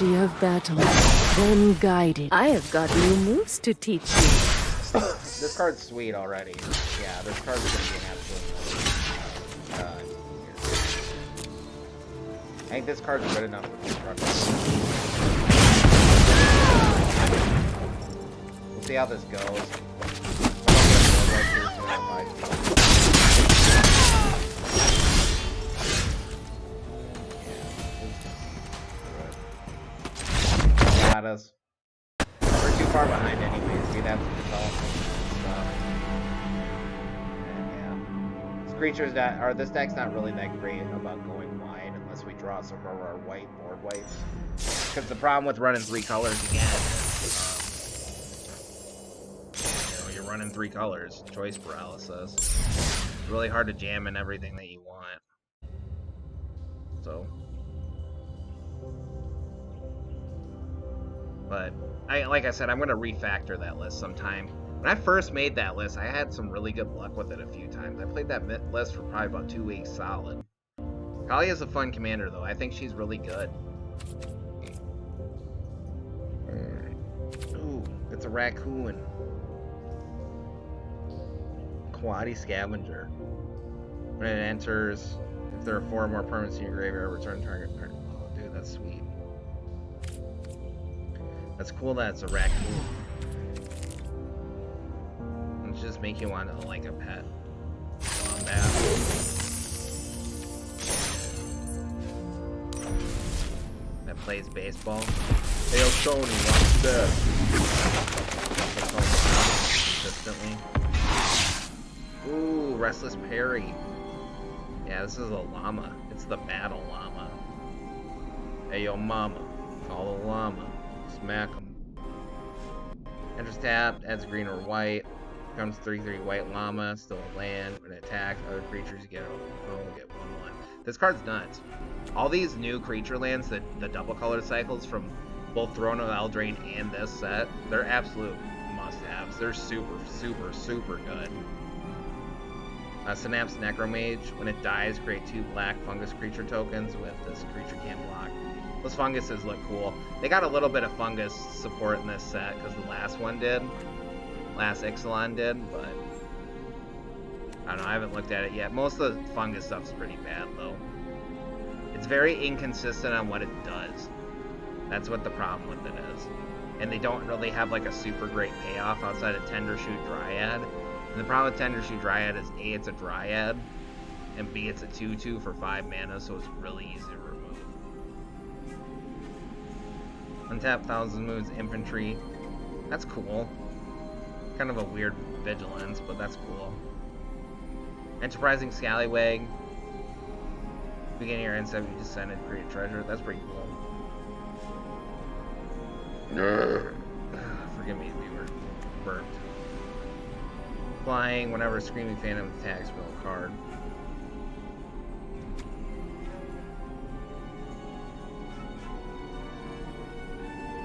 Of battle, then guide it. I have got new moves to teach you. This card's sweet already. Yeah, this card's gonna be an absolute. I think this card's good enough to construct. We'll see how this goes. Us. We're too far behind anyways. We'd have to develop stuff. And yeah. This creature's not, or this deck's not really that great about going wide unless we draw some of our white board whites. Because the problem with running 3 colors again is, you're running 3 colors. Choice paralysis. It's really hard to jam in everything that you want. So. But, like I said, I'm going to refactor that list sometime. When I first made that list, I had some really good luck with it a few times. I played that list for probably about 2 weeks solid. Kaalia's a fun commander, though. I think she's really good. Ooh, it's a raccoon. Quaddy Scavenger. When it enters, if there are 4 more permanents in your graveyard, return target. Oh, dude, that's sweet. That's cool that it's a raccoon. It'll just make you want to like a pet. That plays baseball. Hey, Tony, watch that. Consistently. Ooh, Restless Perry. Yeah, this is a llama. It's the battle llama. Hey, yo, mama. Call the llama. Smack him. Enters tapped, adds green or white. Becomes 3/3 white llama, still a land. When it attacks other creatures, you get 1/1. This card's nuts. All these new creature lands, the double color cycles from both Throne of Eldraine and this set, they're absolute must-haves. They're super, super, super good. Synapse Necromage. When it dies, create 2 black fungus creature tokens with this creature can't block. Those funguses look cool. They got a little bit of fungus support in this set because the last one did. Last Ixalan did, but I don't know, I haven't looked at it yet. Most of the fungus stuff's pretty bad though. It's very inconsistent on what it does. That's what the problem with it is. And they don't really have like a super great payoff outside of Tendershoot Dryad. And the problem with Tendershoot Dryad is A, it's a Dryad, and B, it's a 2/2 for 5 mana, so it's really easy to remove. Untap 1,000 moves infantry. That's cool. Kind of a weird vigilance, but that's cool. Enterprising Scallywag. Beginning your end step, you descended, create treasure. That's pretty cool. Forgive me, we were burped. Flying, whenever a Screaming Phantom attacks, draw a card.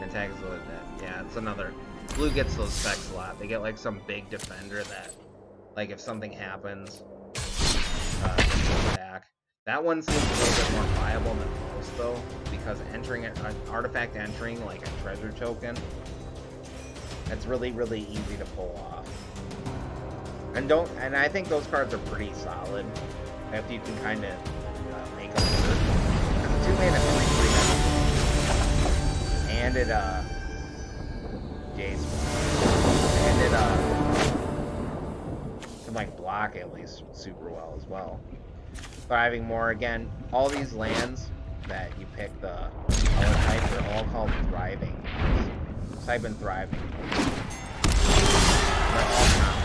Attack is loaded that. Yeah, it's another. Blue gets those specs a lot. They get like some big defender that, like if something happens, back. That one seems a little bit more viable than most though, because entering an artifact entering like a treasure token, that's really, really easy to pull off. And I think those cards are pretty solid if you can kind of make them work. 2 mana 3/3, and it Jace, and it can like block at least super well as well. Thriving more, again, all these lands that you pick the color type, they're all called thriving. Type in thriving. They're all common.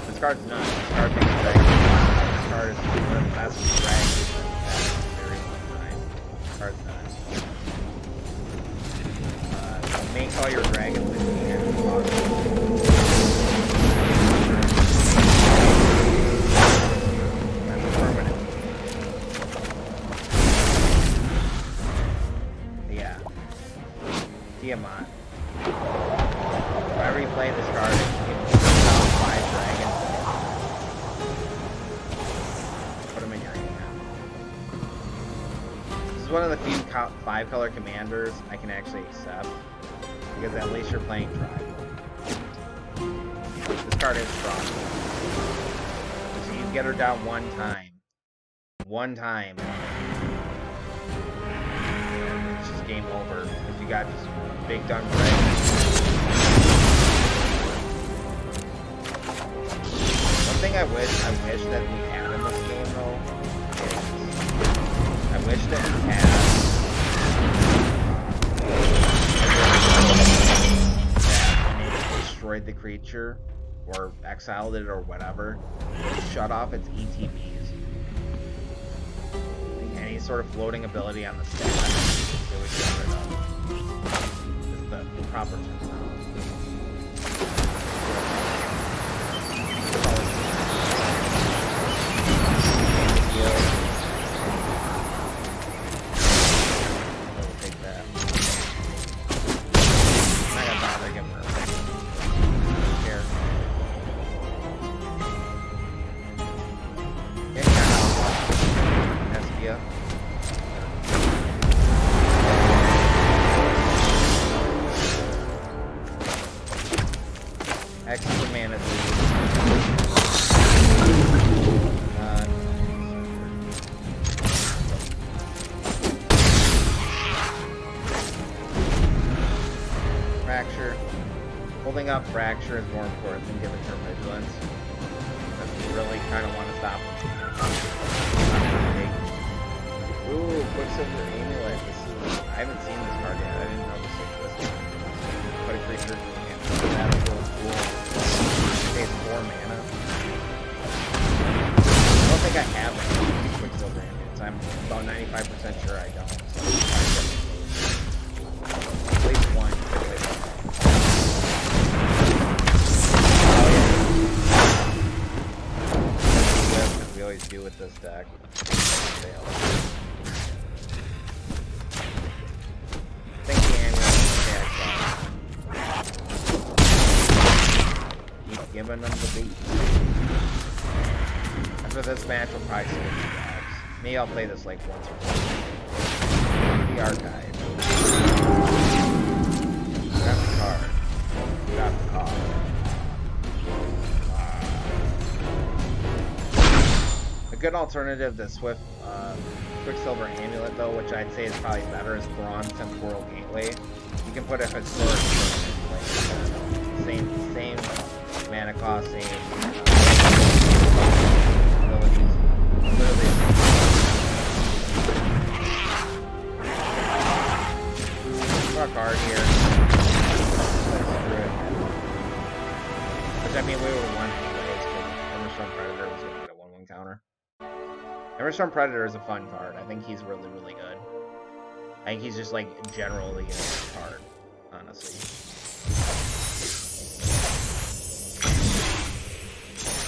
This card's not. This card makes dragon. This card is one of the best dragons that very long time. This card's nuts. Make all your dragons in the end. That's permanent. Yeah. Tiamat. Whenever you play this card, you can put down 5 dragons. Put them in your hand. This is one of the few 5-color commanders I can actually accept, because at least you're playing tribal. This card is strong. So you get her down one time. One time. It's just game over, because you got just big dumb dragons. One thing I wish that we had in this game though is I wish that we had that destroyed the creature or exiled it or whatever, shut off its ETBs. Like any sort of floating ability on the stack, it would get rid of. Is the proper terminology. Take that. I'm not gonna bother giving her a second. Here. Espia. Extra mana bleed. Fracture. Holding up Fracture is more important than giving her Vigilance. If you really kind of want to stop them. Ooh, Quicksilver Amulet. This is, I haven't seen this card yet. I didn't know this existed. Put a creature in the hand. That's cool. Pays 4 mana. I don't think I have any Quicksilver Amulets. I'm about 95% sure I don't. So at least one. We always do with this deck. Fail. I think the amulet. Keep giving them the beat. After this match, we'll probably switch decks. Me, I'll play this like once or twice. The archive. Grab the card. Grab the card. A good alternative to Swift Quicksilver Amulet, though, which I'd say is probably better, is Bronze Temporal Gateway. You can put it for same mana cost, same abilities. Literally. Draw a card here. Which I mean, we would have won anyways, because Everstorm Predator was going to get a 1/1 counter. Everstorm Predator is a fun card. I think he's really, really good. I think he's just like generally a good card, honestly.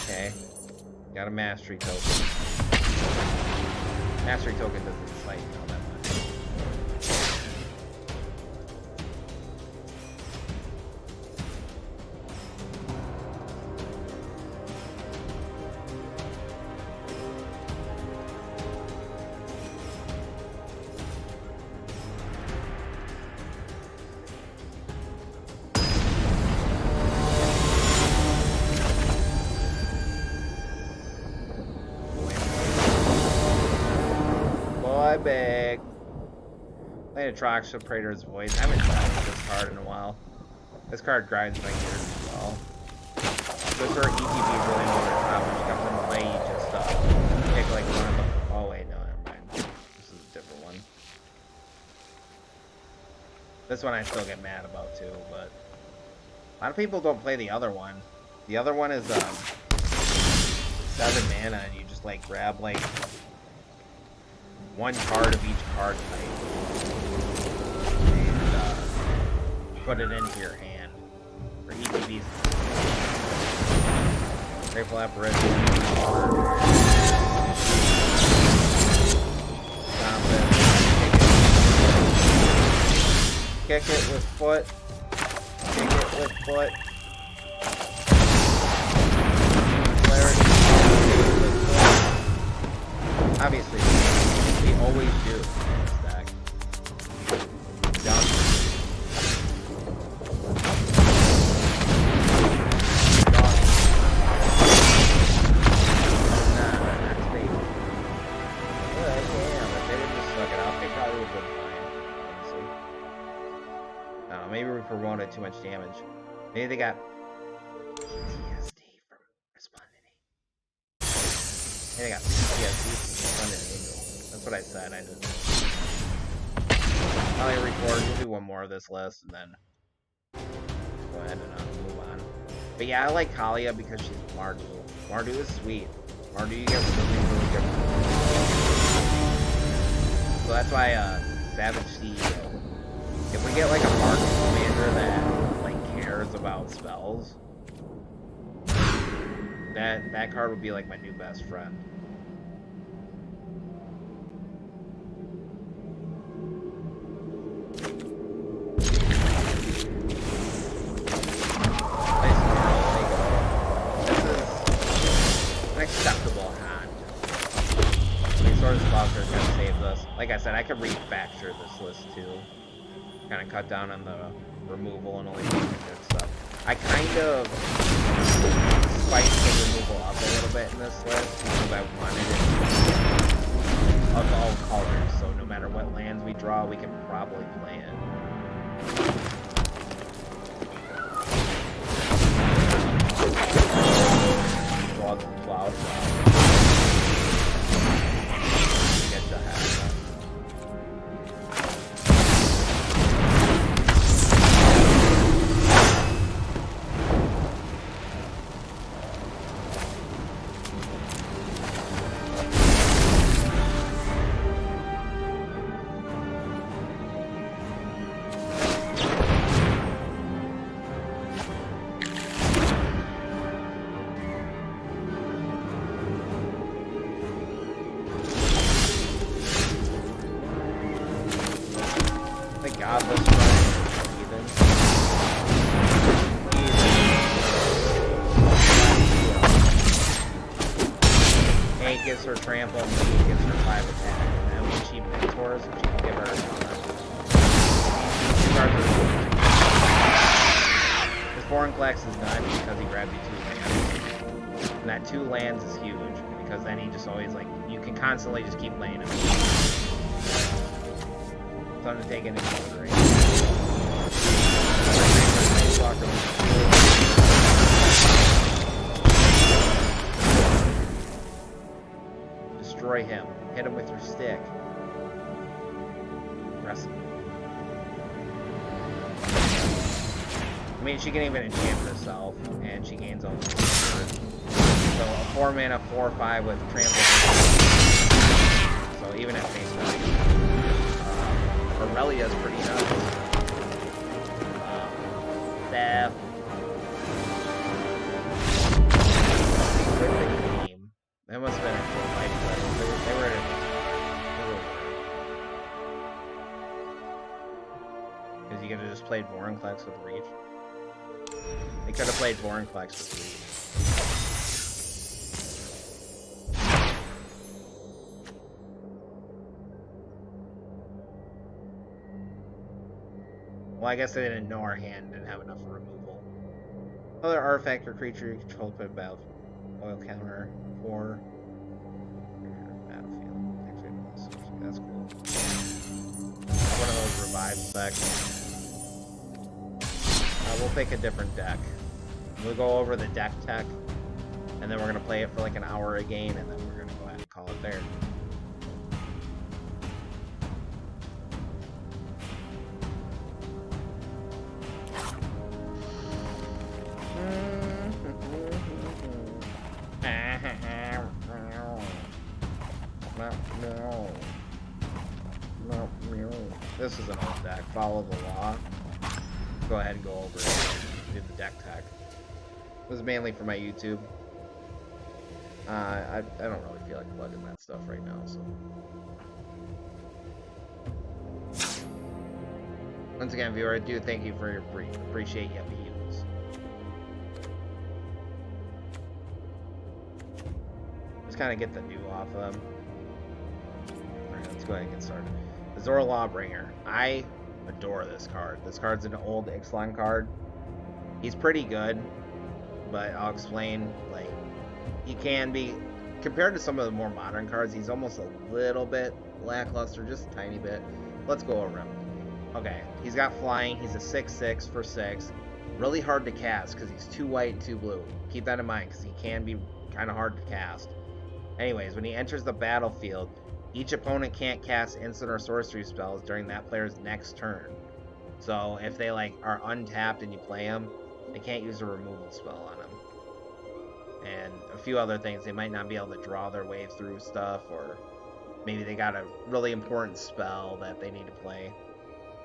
Okay. Got a mastery token. Mastery token doesn't fight all that much. Bag. Playing a Troxa Praetor's Voice. I haven't tried this card in a while. This card grinds my gears as well. So for ETB really over the top when she comes into play, you just pick like one of them. Oh wait, no, never mind. This is a different one. This one I still get mad about too, but a lot of people don't play the other one. The other one is 7 mana and you just like grab like one card of each card type and put it into your hand for ETBs. Grateful Apparition. Kick it with foot. Kick it with foot. Clarity. With foot. Obviously. We always do in this deck. Done. Nah, that's fake. Well, yeah, but they didn't just suck it out. They probably would have been fine, honestly. I don't know, maybe we promoted too much damage. Maybe they got PTSD from Responding Angel. Maybe they got PTSD from Responding Angel. That's what I said. I didn't. I'll record. We'll do one more of this list and then go ahead and move on. But yeah, I like Kaalia because she's Mardu. Mardu is sweet. Mardu, you get really good. So that's why Savage CEO. If we get like a Mardu commander that like cares about spells, that card would be like my new best friend. Acceptable hand. Resource Boxer is going to save this. Like I said, I could refactor this list too. Kind of cut down on the removal and only making good stuff. I kind of spiced the removal up a little bit in this list because I wanted it of all colors. So no matter what lands we draw, we can probably play it. Cloud. Get the hat. Gets her trample, and she gets her 5 attack. And then when she mentors, she can give her his foreign flex is done because he grabbed you 2 lands. And that 2 lands is huge because then he just always like you can constantly just keep playing him. Something to take into consideration. Destroy him. Hit him with your stick. Press him. I mean, she can even enchant herself, and she gains all the turn. So a 4 mana 4/5 with trample. So even at face value, Aurelia is pretty nice. Staff. With the game. full life, but they were because you could have just played Vorinclex with Reach. They could have played Vorinclex with Reach. Well, I guess they didn't know our hand didn't have enough removal. Other artifact or creature you control put about oil counter 4 battlefield. That's cool. One of those revive effects. We'll pick a different deck. We'll go over the deck tech, and then we're gonna play it for like an hour again, and then we're gonna go ahead and call it there. This is an old deck. Follow the law. Go ahead and go over it. Do the deck tech. This is mainly for my YouTube. I don't really feel like plugging that stuff right now, so. Once again, viewer, I do thank you for your brief. Appreciate your views. Let's kind of get the new off of them. Alright, let's go ahead and get started. Azor Lawbringer. I adore this card. This card's an old Ixalan card. He's pretty good, but I'll explain. Like, he can be, compared to some of the more modern cards, he's almost a little bit lackluster, just a tiny bit. Let's go over him. Okay, he's got flying. He's a 6/6 for 6. Really hard to cast because he's 2 white and 2 blue. Keep that in mind because he can be kind of hard to cast. Anyways, when he enters the battlefield, each opponent can't cast instant or sorcery spells during that player's next turn. So if they like are untapped and you play them, they can't use a removal spell on them. And a few other things, they might not be able to draw their way through stuff, or maybe they got a really important spell that they need to play.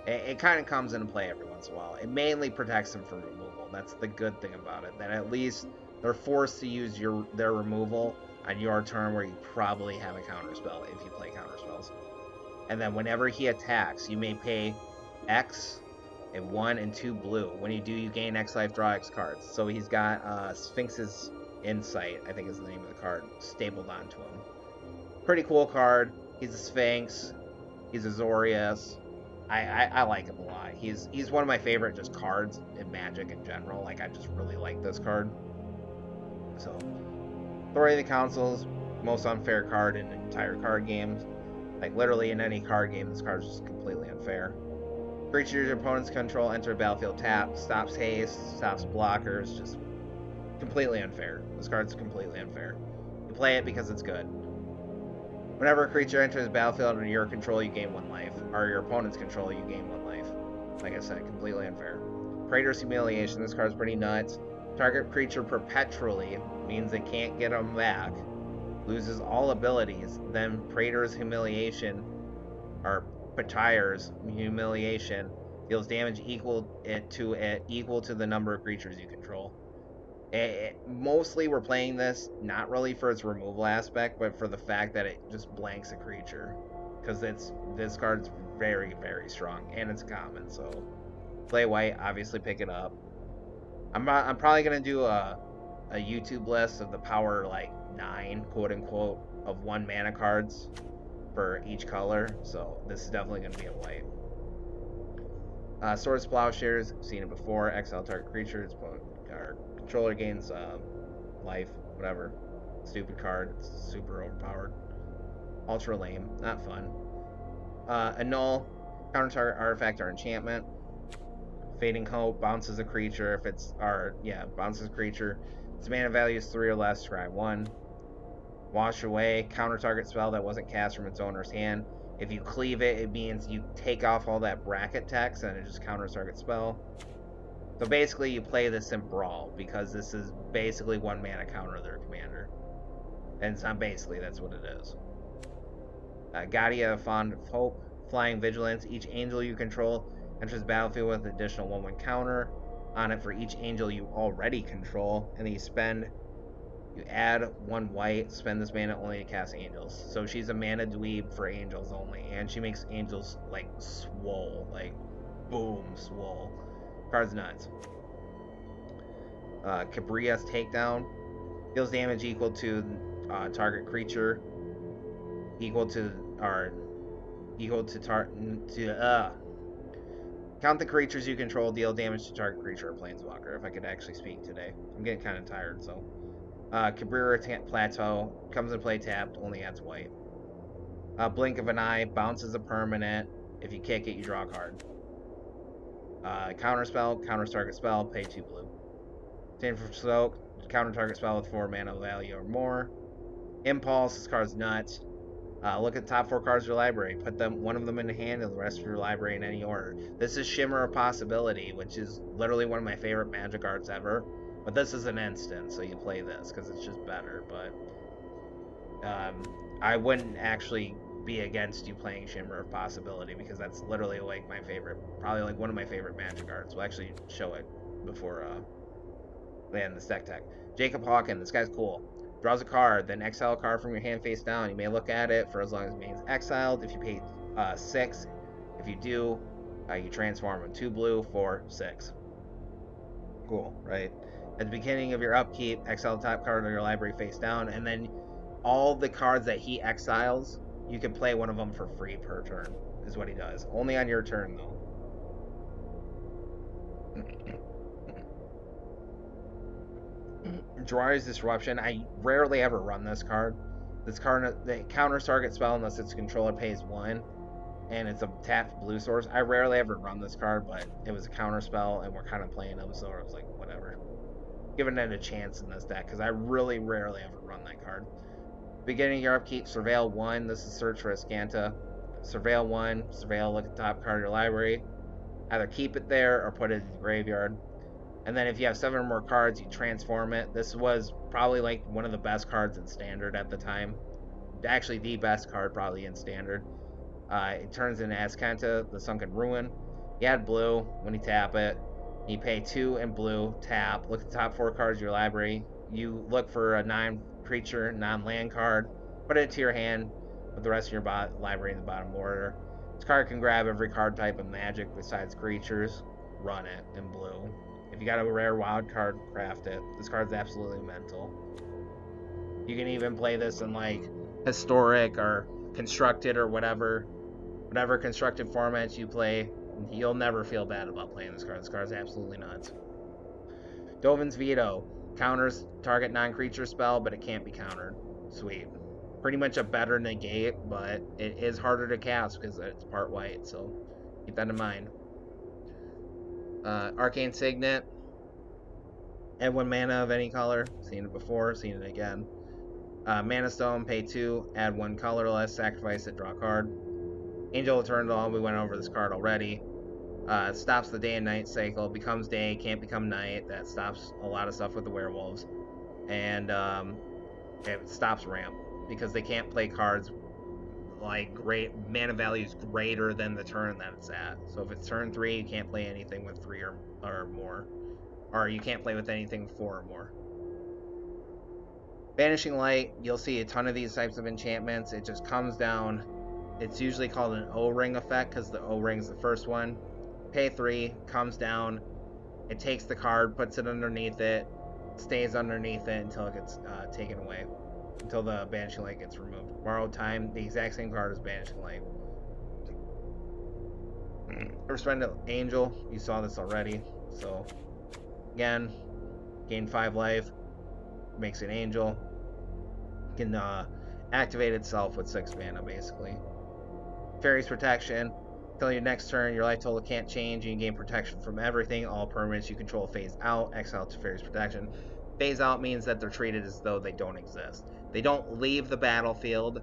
It kind of comes into play every once in a while. It mainly protects them from removal. That's the good thing about it, that at least they're forced to use their removal on your turn where you probably have a counterspell if you play counterspells. And then whenever he attacks, you may pay X and 1 and 2 blue. When you do, you gain X life, draw X cards. So he's got Sphinx's Insight, I think is the name of the card, stapled onto him. Pretty cool card. He's a Sphinx. He's a Azorius. I like him a lot. He's one of my favorite just cards in Magic in general. Like, I just really like this card. So, Authority of the Council's most unfair card in the entire card games. Like, literally in any card game, this card is just completely unfair. Creatures your opponents control enter a battlefield tap, stops haste, stops blockers, just completely unfair. This card's completely unfair. You play it because it's good. Whenever a creature enters the battlefield under your control, you gain 1 life. Or your opponent's control, you gain 1 life. Like I said, completely unfair. Praetor's Humiliation. This card's pretty nuts. Target creature perpetually means it can't get them back. Loses all abilities. Then Praetor's Humiliation, or Petire's Humiliation, deals damage equal to the number of creatures you control. Mostly we're playing this not really for its removal aspect, but for the fact that it just blanks a creature, because this card's very, very strong, and it's common. So play white, obviously pick it up. I'm probably gonna do a YouTube list of the power like 9 quote unquote of 1 mana cards for each color. So this is definitely gonna be a white. Swords Plowshares, seen it before. Exile target creature. Our controller gains life, whatever. Stupid card. It's super overpowered. Ultra lame. Not fun. Annul. Counter target artifact or enchantment. Fading Hope bounces a creature. If it's bounces a creature. Its mana value is 3 or less. Scry 1. Wash away. Counter target spell that wasn't cast from its owner's hand. If you cleave it, it means you take off all that bracket text and it just counters target spell. So basically you play this in Brawl, because this is basically 1 mana counter their commander. And it's not basically, that's what it is. Kaalia, Fond of Hope. Flying Vigilance. Each angel you control enters the battlefield with an additional 1/1 counter on it for each angel you already control. And you spend You add 1 white, spend this mana only to cast angels. So she's a mana dweeb for angels only, and she makes angels like swole, like boom, swole. Card's nuts. Cabria's Takedown deals damage equal to target creature, equal to count the creatures you control, deal damage to target creature or planeswalker. If I could actually speak today, I'm getting kind of tired, so. Cabrera Plateau comes in play tapped, only adds white. Blink of an Eye bounces a permanent. If you kick it, you draw a card. Counter spell, counters target spell, pay 2 blue. Same for Soak, counter target spell with 4 mana value or more. Impulse, this card's nuts. Look at the top 4 cards of your library. Put one of them in the hand and the rest of your library in any order. This is Shimmer of Possibility, which is literally one of my favorite Magic cards ever. But this is an instant, so you play this because it's just better. But I wouldn't actually be against you playing Shimmer of Possibility because that's literally like my favorite, probably like one of my favorite Magic cards. We'll actually show it before they end this deck tech. Jacob Hawken, this guy's cool. Draws a card, then exile a card from your hand face down. You may look at it for as long as it remains exiled. If you pay 6, if you do, you transform with 2 blue for 6. Cool, right? At the beginning of your upkeep, exile the top card of your library face down, and then all the cards that he exiles, you can play one of them for free per turn, is what he does. Only on your turn, though. Jwari's Disruption. I rarely ever run this card. This card, the counters target spell unless its controller pays 1, and it's a tapped blue source. I rarely ever run this card, but it was a counter spell, and we're kind of playing them, so I was like, whatever. Giving it a chance in this deck, because I really rarely ever run that card. Beginning of your upkeep, Surveil 1. This is Search for Ascanta. Surveil 1. Surveil, look at the top card of your library. Either keep it there or put it in the graveyard. And then if you have 7 or more cards, you transform it. This was probably like one of the best cards in Standard at the time. Actually, the best card probably in Standard. It turns into Ascanta, the Sunken Ruin. You add blue when you tap it. You pay 2 and blue, tap. Look at the top 4 cards of your library. You look for a 9-creature, non-land card. Put it to your hand with the rest of your library in the bottom order. This card can grab every card type of Magic besides creatures. Run it in blue. If you got a rare wild card, craft it. This card's absolutely mental. You can even play this in like Historic or Constructed or whatever constructed formats you play. You'll never feel bad about playing this card. This card's absolutely nuts. Dovin's Veto. Counters target non-creature spell, but it can't be countered. Sweet. Pretty much a better negate, but it is harder to cast because it's part white, so keep that in mind. Arcane Signet. Add 1 mana of any color. Seen it before, seen it again. Mana Stone, pay 2, add 1 colorless, sacrifice it, draw a card. Angel Eternal, we went over this card already. Stops the day and night cycle, becomes day, can't become night. That stops a lot of stuff with the werewolves. And it stops ramp, because they can't play cards like great mana values greater than the turn that it's at. So if it's turn 3, you can't play anything with 3 or more. Or you can't play with anything with 4 or more. Vanishing Light, you'll see a ton of these types of enchantments. It just comes down. It's usually called an O-ring effect because the O-ring's the first one. Pay 3, comes down. It takes the card, puts it underneath it, stays underneath it until it gets taken away. Until the Banishing Light gets removed. Borrowed Time, the exact same card as Banishing Light. Resplendent Angel, you saw this already. So, again, gain 5 life, makes an angel. Can activate itself with 6 mana, basically. Fairy's Protection. Until your next turn, your life total can't change. You can gain protection from everything. All permanents you control phase out. Exile to Fairy's Protection. Phase out means that they're treated as though they don't exist. They don't leave the battlefield,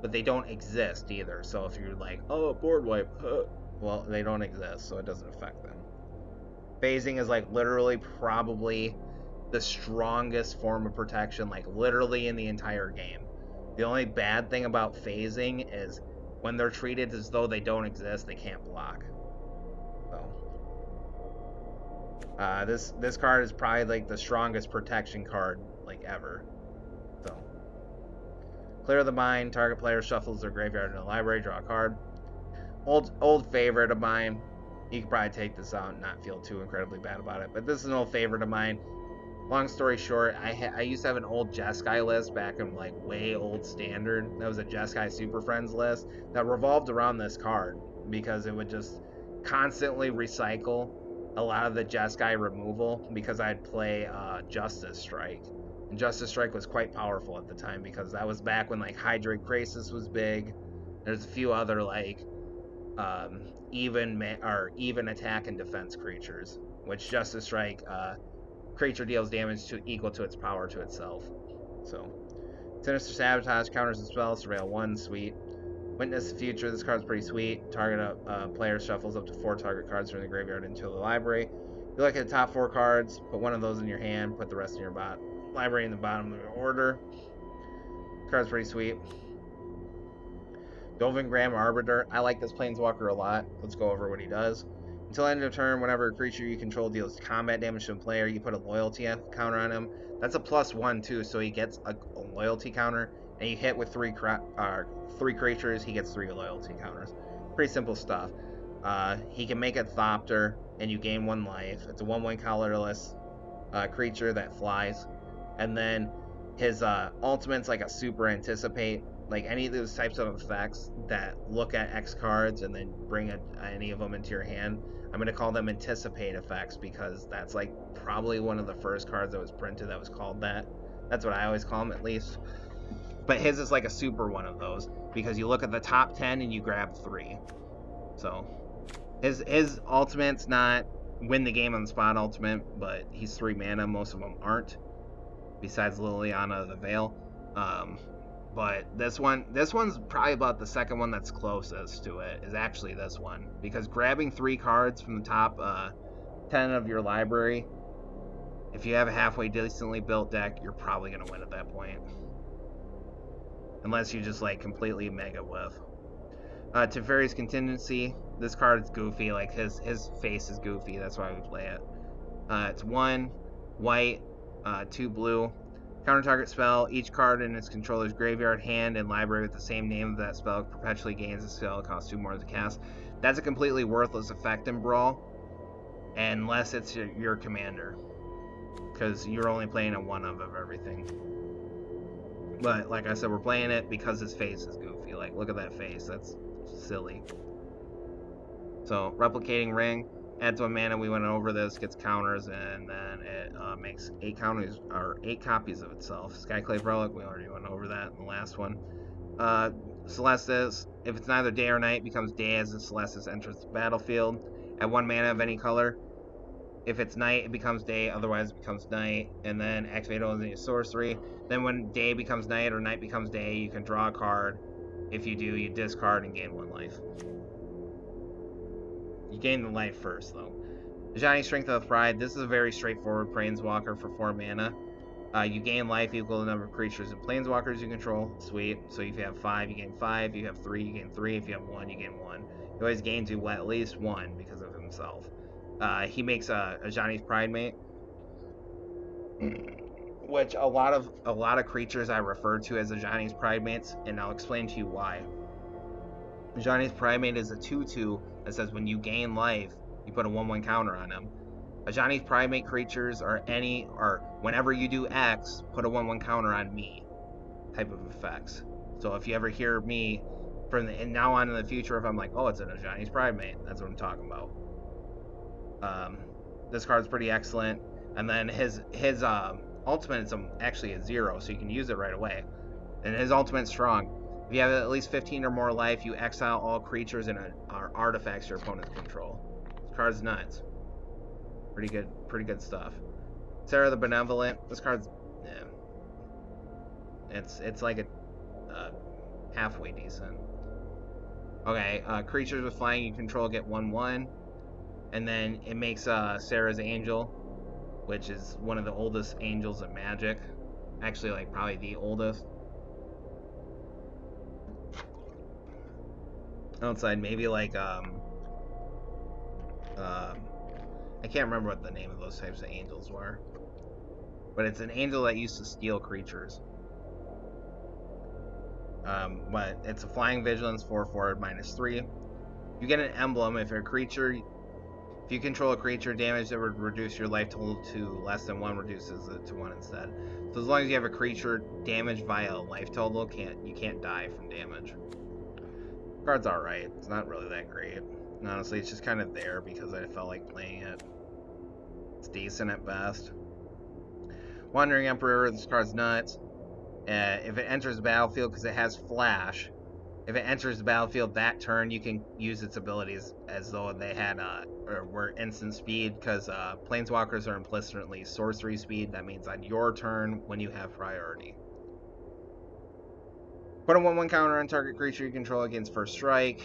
but they don't exist either. So if you're like, oh, board wipe, well, they don't exist, so it doesn't affect them. Phasing is like literally probably the strongest form of protection, like literally in the entire game. The only bad thing about phasing is when they're treated as though they don't exist, they can't block. So this card is probably like the strongest protection card like ever. Clear the mind. Target player shuffles their graveyard in the library. Draw a card. Old favorite of mine. You could probably take this out and not feel too incredibly bad about it. But this is an old favorite of mine. Long story short, I used to have an old Jeskai list back in like way old standard. That was a Jeskai Super Friends list that revolved around this card because it would just constantly recycle a lot of the Jeskai removal because I'd play Justice Strike. And Justice Strike was quite powerful at the time because that was back when like Hydrate Crisis was big. There's a few other like even attack and defense creatures, which Justice Strike creature deals damage equal to its power to itself. So, Sinister Sabotage counters the spell. Surveil 1, sweet. Witness the Future. This card's pretty sweet. Target player shuffles up to 4 target cards from the graveyard into the library. You look at the top 4 cards, put one of those in your hand, put the rest in your library in the bottom of your order. This card's pretty sweet. Dovingram Arbiter. I like this Planeswalker a lot. Let's go over what he does. Until end of turn, whenever a creature you control deals combat damage to a player, you put a loyalty counter on him. That's a +1 too, so he gets a loyalty counter, and you hit with 3 creatures, he gets 3 loyalty counters. Pretty simple stuff. He can make a Thopter, and you gain 1 life. It's a 1/1 colorless creature that flies, and then his ultimate's like a super anticipate. Like any of those types of effects that look at X cards and then bring any of them into your hand, I'm going to call them anticipate effects because that's like probably one of the first cards that was printed that was called that. That's what I always call them, at least. But his is like a super one of those because you look at the top 10 and you grab 3. So his ultimate's not win the game on the spot ultimate, but he's 3 mana. Most of them aren't, besides Liliana of the Veil. But this one's probably about the second one that's closest to it, is actually this one. Because grabbing 3 cards from the top 10 of your library, if you have a halfway decently built deck, you're probably going to win at that point. Unless you just like completely mega whiff. Teferi's Contingency, this card is goofy, like his face is goofy, that's why we play it. It's 1 white, 2 blue. Counter target spell. Each card in its controller's graveyard, hand, and library with the same name of that spell perpetually gains a spell. It costs 2 more to cast. That's a completely worthless effect in Brawl, unless it's your commander, because you're only playing a 1 of everything. But like I said, we're playing it because his face is goofy. Like, look at that face. That's silly. So, Replicating Ring. Adds 1 mana, we went over this, gets counters, and then it makes 8 copies of itself. Skyclave Relic, we already went over that in the last one. Celestis, if it's neither day or night, becomes day as the Celestis enters the battlefield. At 1 mana of any color. If it's night, it becomes day, otherwise it becomes night. And then activate only a sorcery. Then when day becomes night or night becomes day, you can draw a card. If you do, you discard and gain 1 life. You gain the life first, though. Ajani Strength of the Pride. This is a very straightforward Planeswalker for 4 mana. You gain life equal to the number of creatures and Planeswalkers you control. Sweet. So if you have 5, you gain 5. You have 3, you gain 3. If you have 1, you gain 1. He always gains you at least 1 because of himself. He makes Ajani's Pride Mate, which a lot of creatures I refer to as Ajani's Pride Mates, and I'll explain to you why. Ajani's Pride Mate is a 2/2 that says when you gain life, you put a 1/1 counter on him. Ajani's Pride Mate creatures are whenever you do X, put a 1/1 counter on me type of effects. So if you ever hear me and now on in the future, if I'm like, oh, it's an Ajani's Pride Mate, that's what I'm talking about. This card's pretty excellent, and then his ultimate is actually a 0, so you can use it right away. And his ultimate's strong. If you have at least 15 or more life, you exile all creatures and artifacts your opponents control. This card's nuts. Pretty good stuff. Sarah the Benevolent. This card's, it's like a halfway decent. Okay, creatures with flying you control get 1/1, and then it makes Sarah's Angel, which is one of the oldest angels of Magic. Actually, like probably the oldest. Outside, maybe like I can't remember what the name of those types of angels were, but it's an angel that used to steal creatures. But it's a flying vigilance 4/4 -3. You get an emblem if a creature. If you control a creature, damage that would reduce your life total to less than 1 reduces it to 1 instead. So as long as you have a creature damaged via life total, you can't die from damage. Card's alright. It's not really that great. And honestly, it's just kind of there because I felt like playing it. It's decent at best. Wandering Emperor, this card's nuts. If it enters the battlefield, because it has flash, if it enters the battlefield that turn, you can use its abilities as though they had or were instant speed, because planeswalkers are implicitly sorcery speed. That means on your turn when you have priority. Put a 1/1 counter on target creature you control against first strike.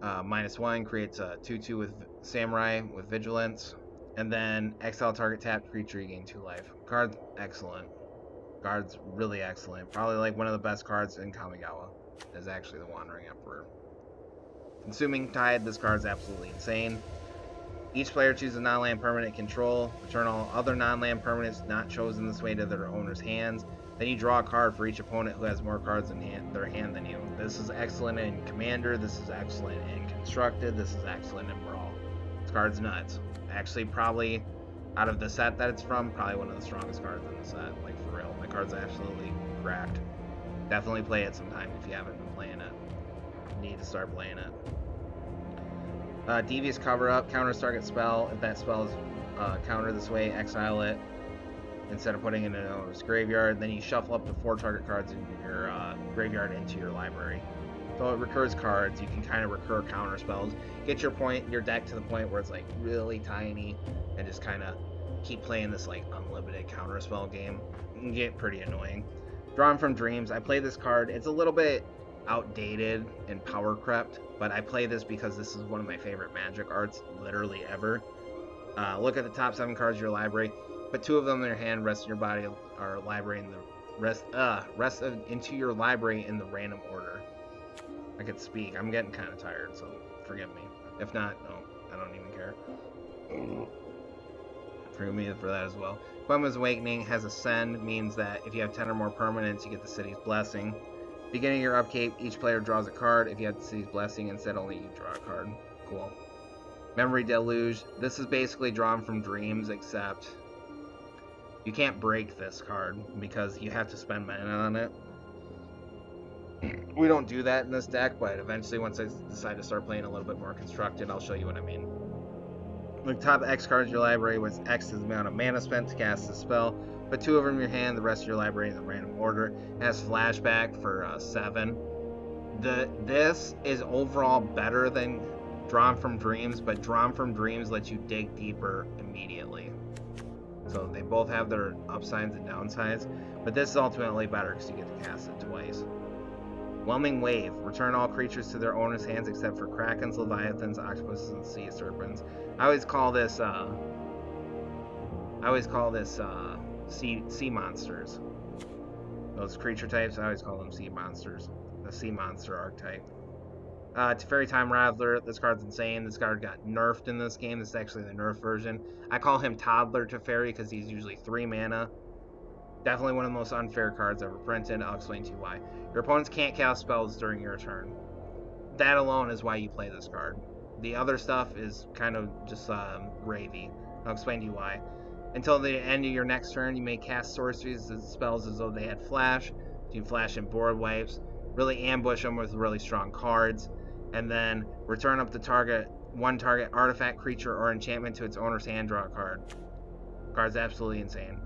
-1 creates a 2/2 with Samurai with Vigilance. And then exile target tapped creature, you gain 2 life. Card's excellent. Card's really excellent. Probably like one of the best cards in Kamigawa is actually the Wandering Emperor. Consuming Tide, this card's absolutely insane. Each player chooses a non-land permanent control. Return all other non-land permanents not chosen this way to their owner's hands. Then you draw a card for each opponent who has more cards in their hand than you. This is excellent in Commander. This is excellent in Constructed. This is excellent in Brawl. This card's nuts. Actually, probably out of the set that it's from, probably one of the strongest cards in the set. Like, for real. The card's absolutely cracked. Definitely play it sometime if you haven't been playing it. You need to start playing it. Devious Cover-Up, counters target spell. If that spell is countered this way, exile it instead of putting it in an owner's graveyard. Then you shuffle up to 4 target cards in your graveyard into your library. So it recurs cards. You can kind of recur counter spells. Get your deck to the point where it's like really tiny, and just kind of keep playing this like unlimited counter spell game. It can get pretty annoying. Drawn from Dreams. I play this card. It's a little bit outdated and power crept, but I play this because this is one of my favorite Magic arts literally ever. Look at the top 7 cards of your library, put 2 of them in your hand, rest of your body or library in the rest into your library in the random order. I could speak. I'm getting kind of tired, so forgive me. If not, no, I don't even care. Forgive me for that as well. Quema's Awakening has Ascend, means that if you have 10 or more permanents, you get the City's Blessing. Beginning your upkeep, each player draws a card. If you have the City's Blessing, instead only you draw a card. Cool. Memory Deluge. This is basically Drawn from Dreams, except you can't break this card because you have to spend mana on it. We don't do that in this deck, but eventually once I decide to start playing a little bit more constructed, I'll show you what I mean. The top X cards of your library was X is the amount of mana spent to cast the spell. Put 2 of them in your hand, the rest of your library in the random order. It has Flashback for 7. This is overall better than Drawn from Dreams, but Drawn from Dreams lets you dig deeper immediately. So they both have their upsides and downsides, but this is ultimately better because you get to cast it twice. Whelming Wave. Return all creatures to their owner's hands except for Krakens, Leviathans, Octopuses, and Sea Serpents. I always call this sea monsters. Those creature types, I always call them sea monsters. The sea monster archetype. Teferi Time Rattler. This card's insane. This card got nerfed in this game. This is actually the nerf version. I call him Toddler Teferi because he's usually 3 mana. Definitely one of the most unfair cards ever printed. I'll explain to you why. Your opponents can't cast spells during your turn. That alone is why you play this card. The other stuff is kind of just gravy. I'll explain to you why. Until the end of your next turn, you may cast sorceries and spells as though they had flash. You can flash in board wipes. Really ambush them with really strong cards. And then return up the one target artifact, creature, or enchantment to its owner's hand, draw a card. The card's absolutely insane.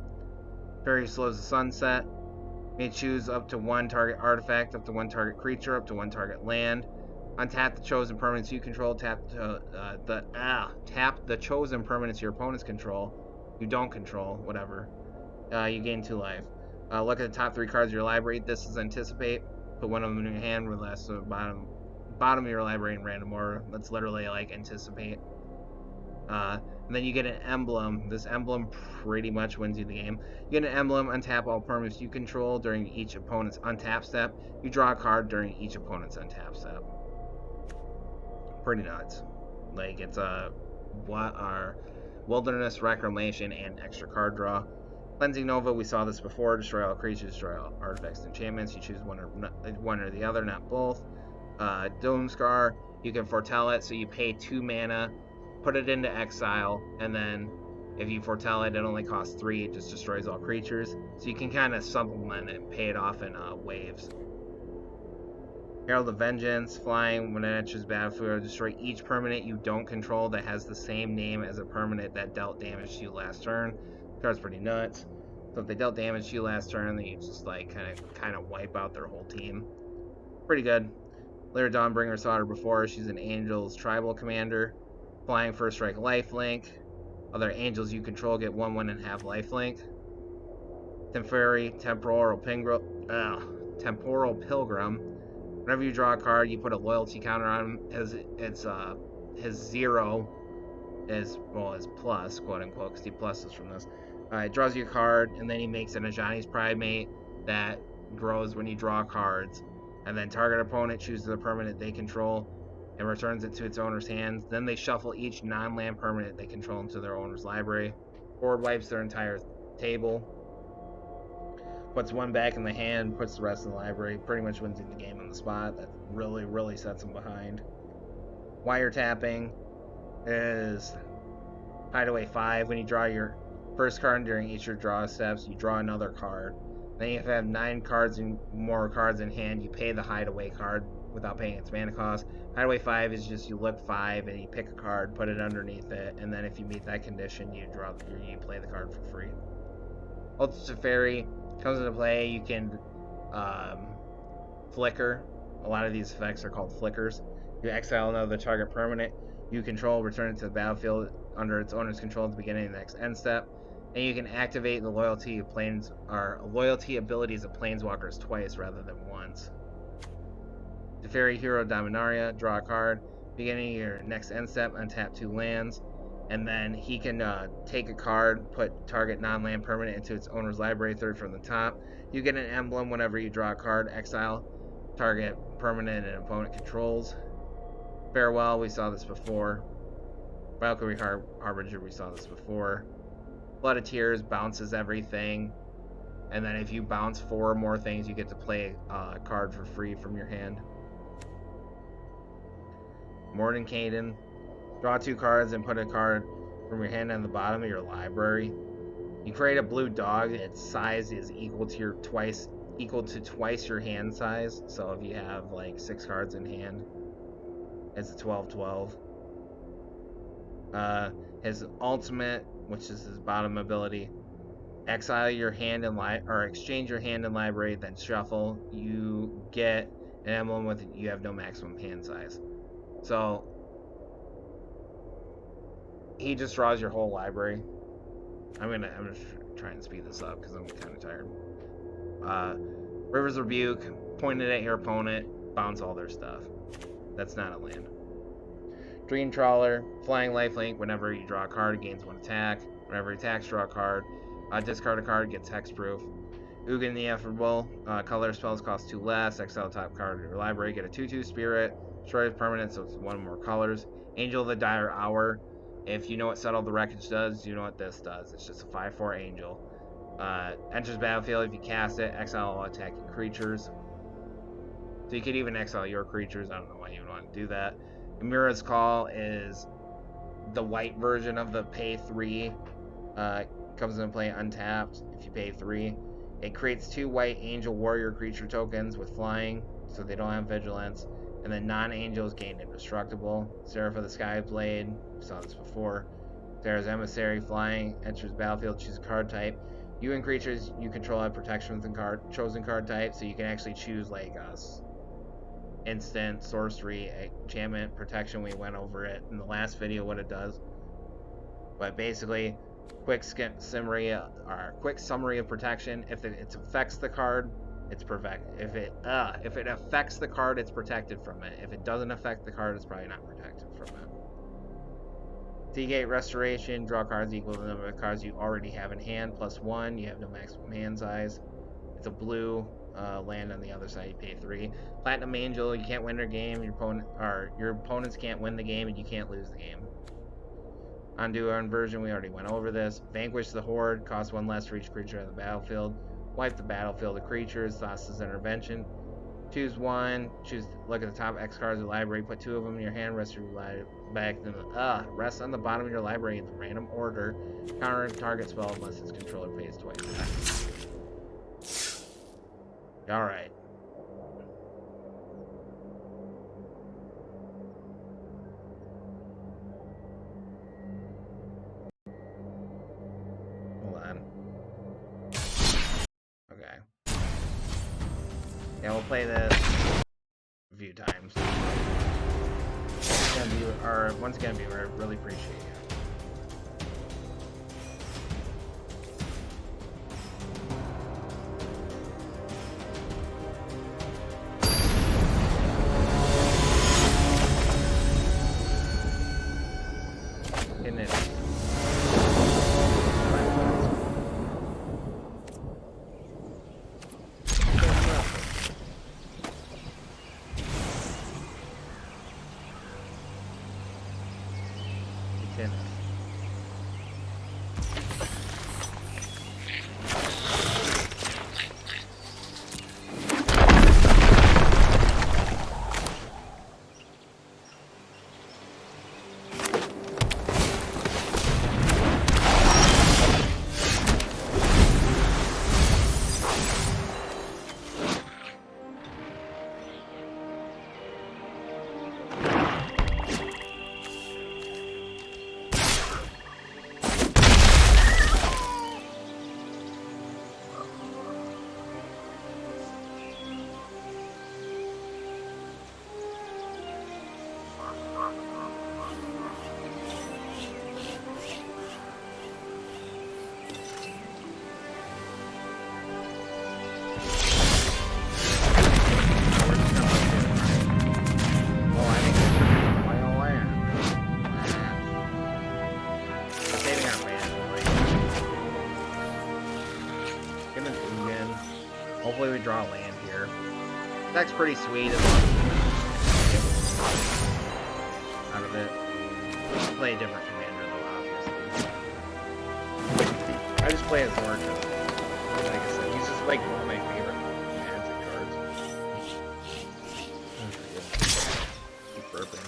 Fairy Slows the Sunset. You may choose up to 1 target artifact, up to 1 target creature, up to 1 target land. Untap the chosen permanents you control. Tap the chosen permanents your opponents control. You don't control, whatever. You gain 2 life. Look at the top 3 cards of your library. This is Anticipate. Put 1 of them in your hand with the rest of the bottom of your library in random order. That's literally like Anticipate. And then you get an emblem. This emblem pretty much wins you the game. You get an emblem, untap all permanents you control during each opponent's untap step. You draw a card during each opponent's untap step. Pretty nuts. Like, it's Wilderness Reclamation and extra card draw. Cleansing Nova, we saw this before. Destroy all creatures, destroy all artifacts and enchantments. You choose one or the other, not both. Doomscar, you can foretell it, so you pay 2 mana, put it into exile, and then if you foretell it, it only costs 3. It just destroys all creatures. So you can kind of supplement it and pay it off in waves. Herald of Vengeance, flying, when it enters battlefield, destroy each permanent you don't control that has the same name as a permanent that dealt damage to you last turn. The card's pretty nuts. So if they dealt damage to you last turn, then you just like kind of wipe out their whole team. Pretty good. Lyra Dawnbringer saw her before. She's an Angel's tribal commander. Flying, first strike, lifelink. Other angels you control get 1/1 and have lifelink. Teferi, Temporal Pilgrim. Whenever you draw a card, you put a loyalty counter on him. His 0 is, well, his plus, quote unquote, because he pluses from this. It draws you a card, and then he makes an Ajani's Primate that grows when you draw cards. And then target opponent chooses a permanent they control and returns it to its owner's hands. Then they shuffle each non-land permanent they control into their owner's library. Board wipes their entire table. Puts 1 back in the hand, puts the rest in the library. Pretty much wins the game on the spot. That really, really sets them behind. Wiretapping is Hideaway 5. When you draw your first card during each of your draw steps, you draw another card. Then you have 9 cards and more cards in hand. You pay the Hideaway card without paying its mana cost. Hideaway 5 is just you look 5 and you pick a card, put it underneath it, and then if you meet that condition, you play the card for free. Ultimate Teferi comes into play. You can flicker. A lot of these effects are called flickers. You exile another target permanent you control, return it to the battlefield under its owner's control at the beginning of the next end step. And you can activate the loyalty abilities of planeswalkers twice rather than once. Teferi, Hero Dominaria, draw a card. Beginning of your next end step, untap 2 lands. And then he can take a card, put target non-land permanent into its owner's library, 3rd from the top. You get an emblem whenever you draw a card. Exile target permanent an opponent controls. Farewell, we saw this before. Valkyrie Harbinger, we saw this before. Blood of Tears bounces everything, and then if you bounce 4 or more things, you get to play a card for free from your hand. Mordenkainen, draw 2 cards and put a card from your hand on the bottom of your library. You create a blue dog. Its size is equal to twice your hand size. So if you have like 6 cards in hand, it's a 12/12. His ultimate, which is his bottom ability, exile your hand or exchange your hand and library, then shuffle. You get an emblem with you have no maximum hand size. So he just draws your whole library. I'm gonna try and speed this up because I'm kind of tired. River's Rebuke, point it at your opponent, bounce all their stuff. That's not a land. Dream Trawler, flying lifelink. Whenever you draw a card, it gains 1 attack. Whenever he attacks, draw a card. Discard a card, gets hexproof. Ugin the Ineffable, color spells cost 2 less. Exile top card of your library, get a 2/2 spirit. Destroy permanent, so it's 1 more colors. Angel of the Dire Hour. If you know what Settle the Wreckage does, you know what this does. It's just a 5/4 angel. Enters battlefield. If you cast it, exile all attacking creatures. So you could even exile your creatures. I don't know why you would want to do that. Amira's Call is the white version of the pay 3. Comes into play untapped if you pay 3. It creates 2 white angel warrior creature tokens with flying, so they don't have vigilance. And then non-angels gain indestructible. Seraph of the Skyblade, we saw this before. Sarah's Emissary, flying, enters battlefield, choose a card type. You and creatures you control have protection with the chosen card type, so you can actually choose like instant, sorcery, enchantment, protection. We went over it in the last video what it does. But basically, quick summary of protection. If it affects the card, it's protected. If it affects the card, it's protected from it. If it doesn't affect the card, it's probably not protected from it. Seagate Restoration, draw cards equal to the number of cards you already have in hand, +1. You have no maximum hand size. It's a blue land on the other side. You pay 3. Platinum Angel, you can't win your game. Your opponents can't win the game, and you can't lose the game. Undo our inversion, we already went over this. Vanquish the Horde, cost 1 less for each creature on the battlefield. Wipe the battlefield of creatures, Thassa's Intervention. Choose one, look at the top X cards of the library, put 2 of them in your hand, rest on the bottom of your library in the random order. Counter target spell unless its controller pays twice. Alright. Hold on. Okay. Yeah, we'll play this a few times. Once again, viewer, I really appreciate you. Hopefully we draw a land here. Deck's pretty sweet as long as we get out of it. Play a different commander though, obviously. I just play Azor because, like I said, he's just like one of my favorite Magic cards. Keep burping.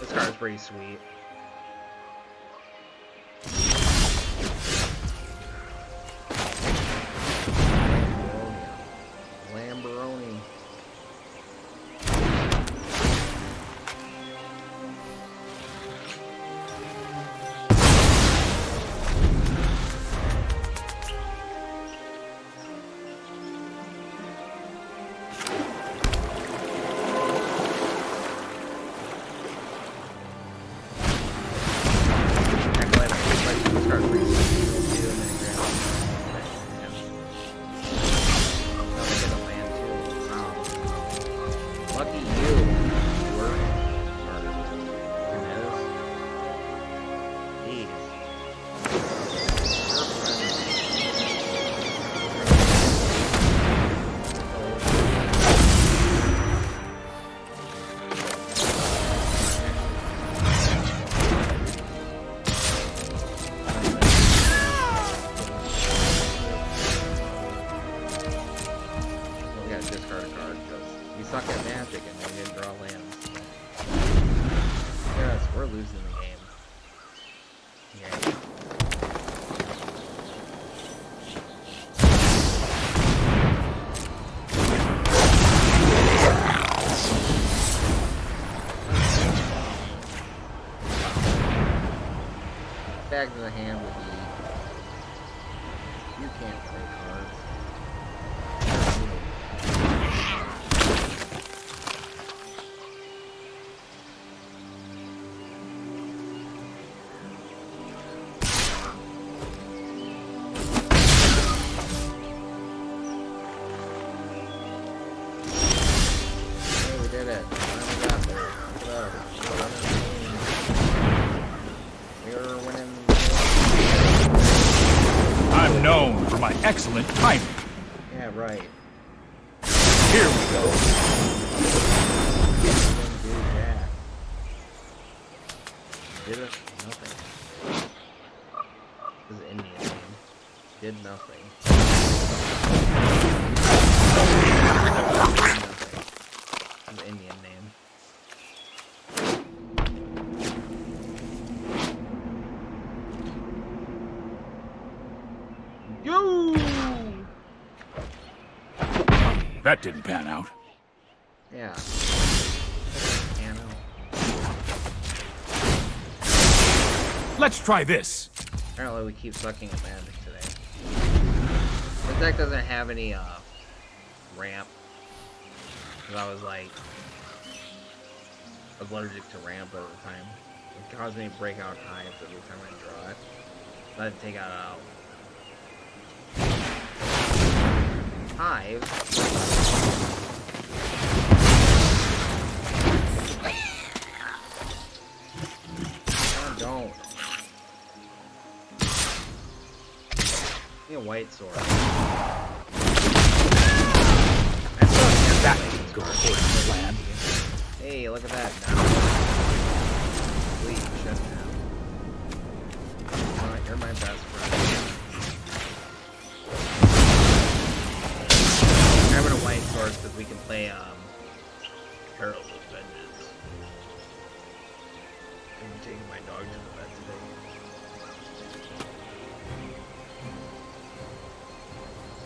This card's pretty sweet. Back to the hand with E. You can't play cards. Hey, we did it. Finally got there. We were winning. I'm known for my excellent timing. Yeah, right. Here we go. nothing. An Indian name. Yo! That didn't pan out. Yeah. Piano. Let's try this. Apparently we keep sucking at magic today. This deck doesn't have any ramp. Cause I was like allergic to ramp at the time. It caused me to break out hives every time I draw it. So I had to take out hive. Oh, don't. Give me a white sword. That didn't go according to plan. Hey, look at that now. Please shut down. You're my best friend. I'm having a white sword because we can play Herald of Vengeance. I'm taking my dog to the vet today.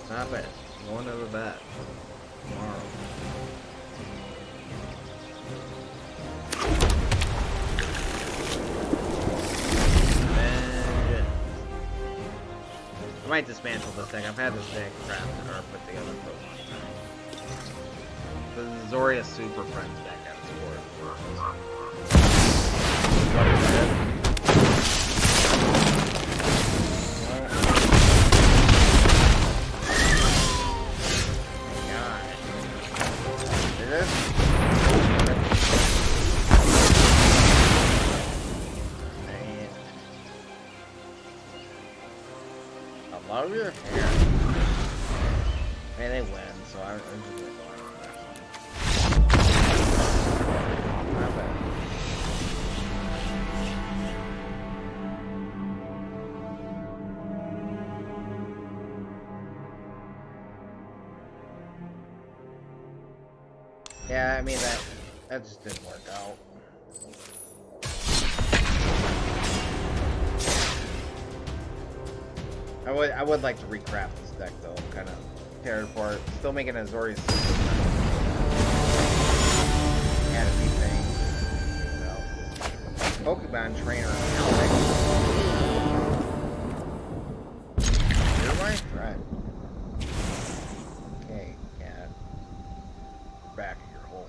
Stop it. I'm going to the vet tomorrow. I might dismantle this deck. I've had this deck crafted or put together for a long time. The Zoria Super Friends deck at its core. What is it? Oh my god. Is it? I love your hair. Hey, they win, so I'm just gonna go on that one. Not bad. Yeah, I mean that just didn't work out. I would like to recraft this deck though, kind of tear it apart. Still making Azorius. Add a few things. Pokemon trainer. You're my friend. Okay, cat. Back in your hole.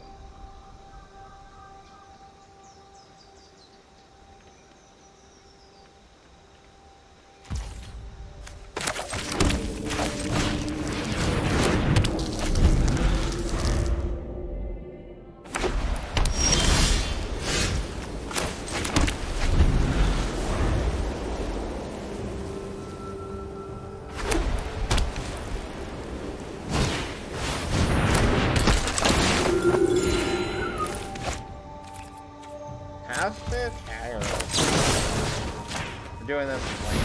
We're doing this like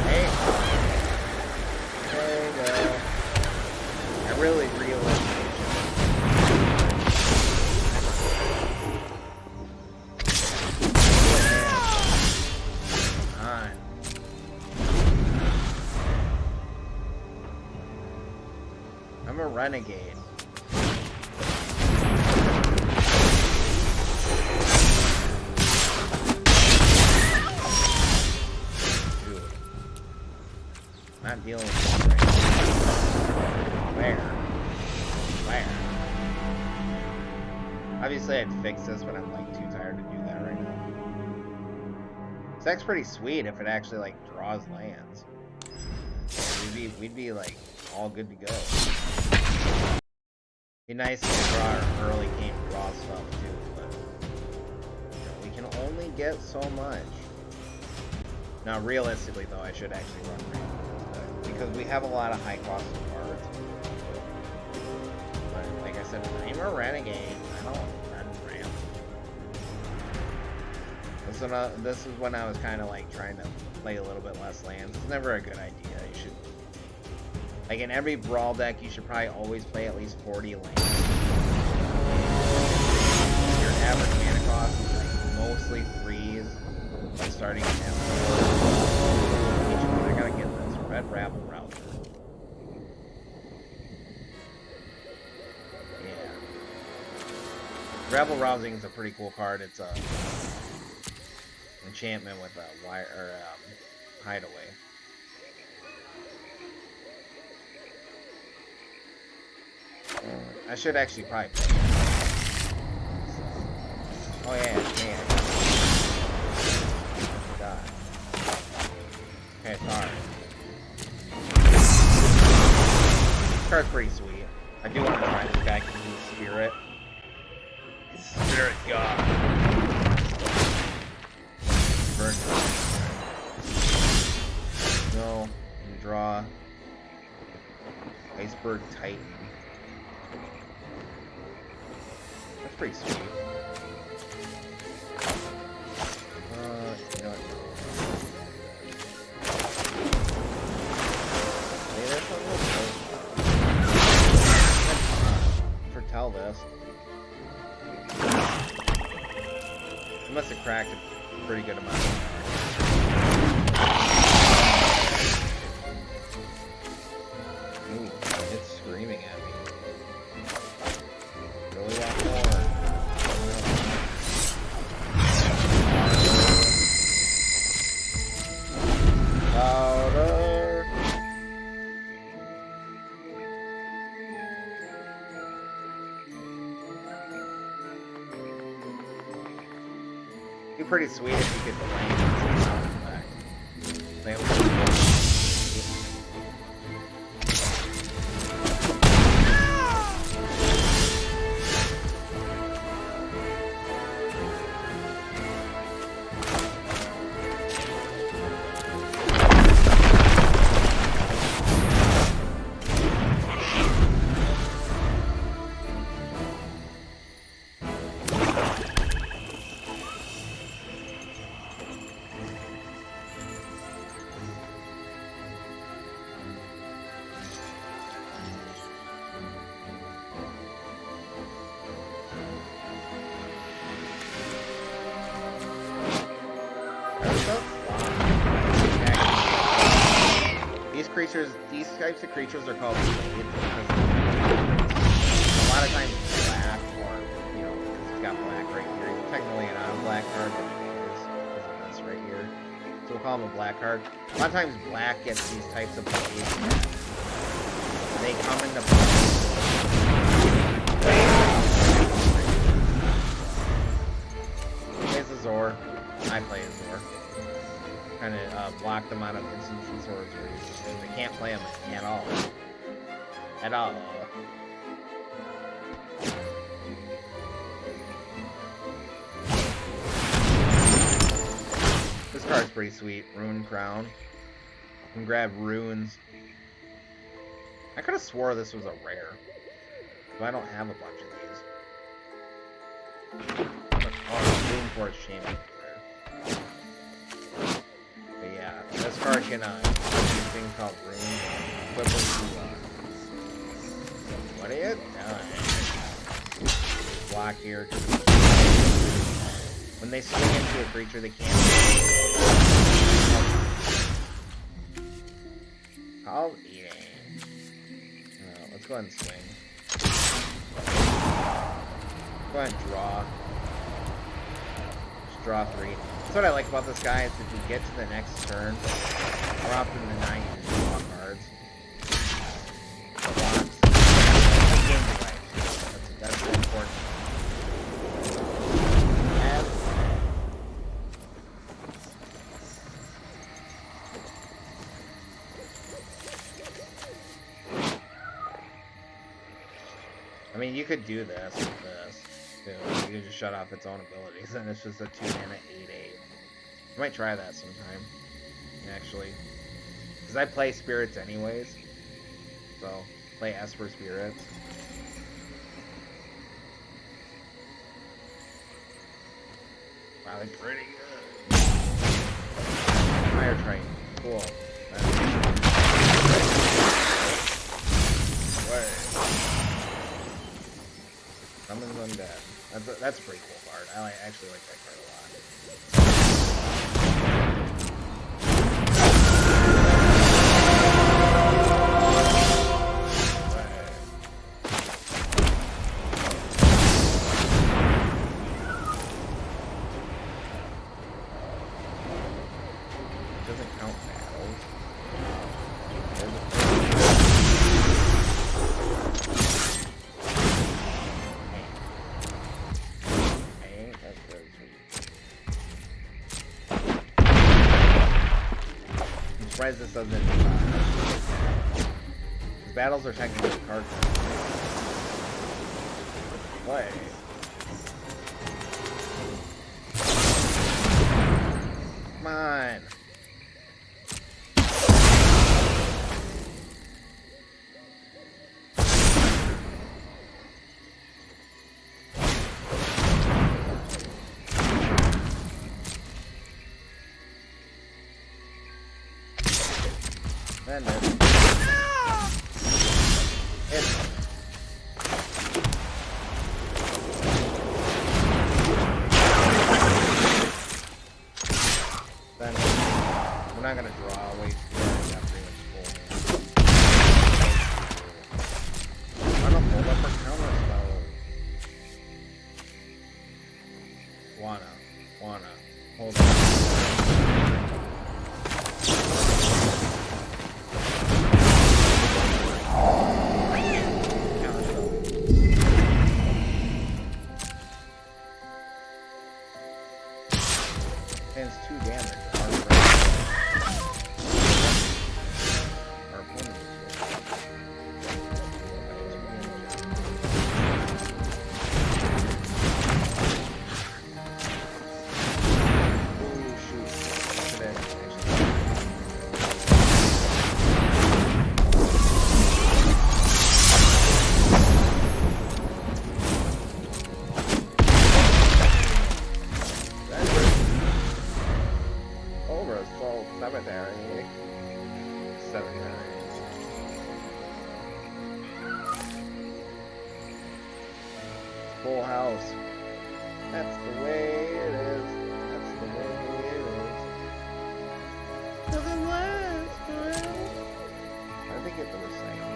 hey, there you go. I really realized I'm a renegade. Not dealing with this right now. Where? Obviously I'd fix this, but I'm like too tired to do that right now. This deck's pretty sweet if it actually like draws lands. We'd be like all good to go. Be nice to draw our early game draw stuff too, but you know, we can only get so much. Now realistically though, I should actually run ramp. Because we have a lot of high cost cards. But like I said, I'm a renegade. I don't run ramp. This this is when I was kind of like trying to play a little bit less lands. It's never a good idea. You should, like in every brawl deck, you should probably always play at least 40 lands. Your average mana cost is like mostly 3s, like starting at 4. I gotta get this red rabble rouser. Yeah, rabble rousing is a pretty cool card. It's a enchantment with a wire or hideaway. I should actually probably play it. Oh yeah, man. God. Okay, sorry. This card's pretty sweet. I do want to try this guy because he's Spirit. Spirit God. No, and draw Iceberg Titan. That's pretty sweet. You know what? Hey, there's a little foretell this. I must have cracked a pretty good amount. Ooh, it's screaming at me. Really want more. Louder. Be pretty sweet if you could delay it. These types of creatures are called blades because a lot of times black, or you know, because he's got black right here. He's technically an on-black card, but he is because of this right here. So we'll call him a black card. A lot of times black gets these types of blades. They come into play. Plays Azor. I play Azor. Kind of block them out of instants and swords where they can't play them at all. At all. This card's pretty sweet. Rune Crown. You can grab runes. I could have swore this was a rare. But I don't have a bunch of these. Oh, Rune Force Champion. This card can do things called runes. What are you doing? Block here. When they swing into a creature, they can't. Called eating. Let's go ahead and swing. Go ahead and draw. Just draw 3. That's what I like about this guy, is if you get to the next turn, more often than not, you just draw cards. That's important. I mean, you could do this with this, too. You could just shut off its own abilities, and it's just a 2-mana 8/8. I might try that sometime, actually. Because I play spirits anyways. So, play Esper spirits. Wow, they're pretty good. Fire train. Cool. Summons undead. That's a pretty cool card. I actually like that card a lot. It doesn't count battles. I'm surprised this doesn't. Battles are technically card. Play. Come on. Then we're not gonna draw. Wait, yeah, pretty much full. I don't hold up or counter spell. Wanna hold up. It's 2 damage. Our opponent is cemetery. Full house. That's the way it is. That's the way it is. Doesn't last forever. I think it's the same.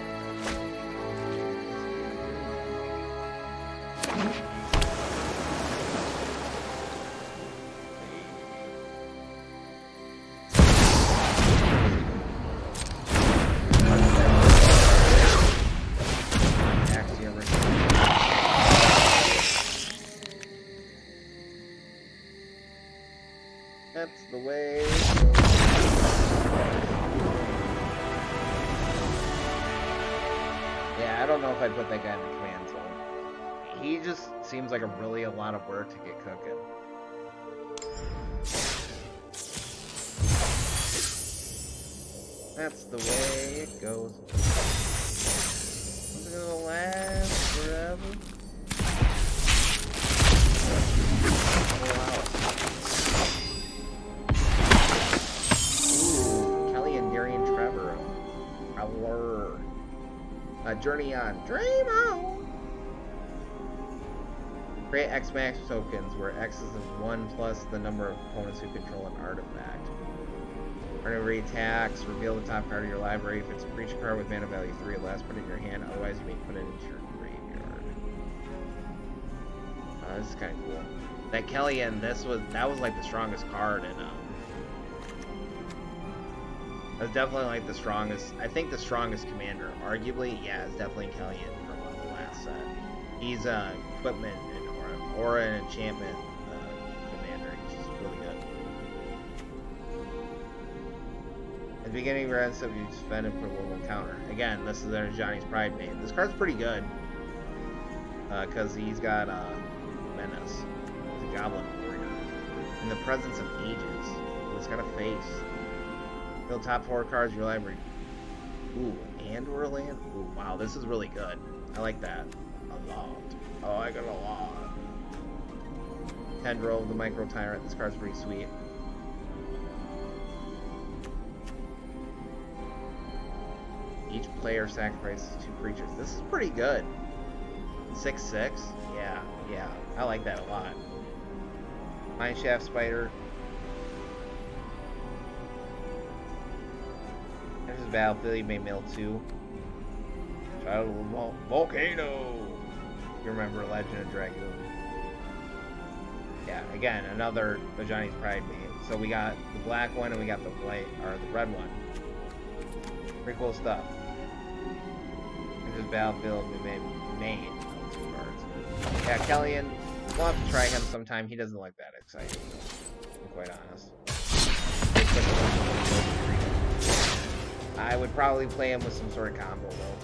That's the way it goes. Yeah, I don't know if I'd put that guy in the command zone. He just seems like a lot of work to get cooking. That's the way it goes. It's gonna last forever. Journey on. Dream on! Create X max tokens, where X is 1 plus the number of opponents who control an artifact. Whenever he attacks, reveal the top card of your library. If it's a creature card with mana value 3 or less, put it in your hand, otherwise you may put it into your graveyard. This is kind of cool. That Kaalia, that was like the strongest card in that's definitely like the strongest. I think the strongest commander, arguably, yeah, it's definitely Kaalia from the last set. He's equipment and or an enchantment commander. He's just really good. At the beginning of your end step, you spend and put a little counter. Again, this is their Johnny's Pride mate. This card's pretty good because he's got menace. He's a goblin warrior. In the presence of ages, he's got a face. Build top 4 cards of your library. Ooh, and or land. Ooh, wow, this is really good. I like that a lot. Oh, I got a lot. Tendril, the Micro Tyrant. This card's pretty sweet. player sacrifices 2 creatures. This is pretty good. 6/6? Yeah, I like that a lot. Mineshaft Spider. There's his battlefield, he may mill 2. Shadow Volcano! You remember Legend of Dragoon. Yeah, again, another Bajani's Pride mate. So we got the black one and we got the white, or the red one. Pretty cool stuff. There's his battlefield, we made 2 cards. Yeah, Kellyan, we'll have to try him sometime. He doesn't look that exciting, to be quite honest. I would probably play him with some sort of combo, though.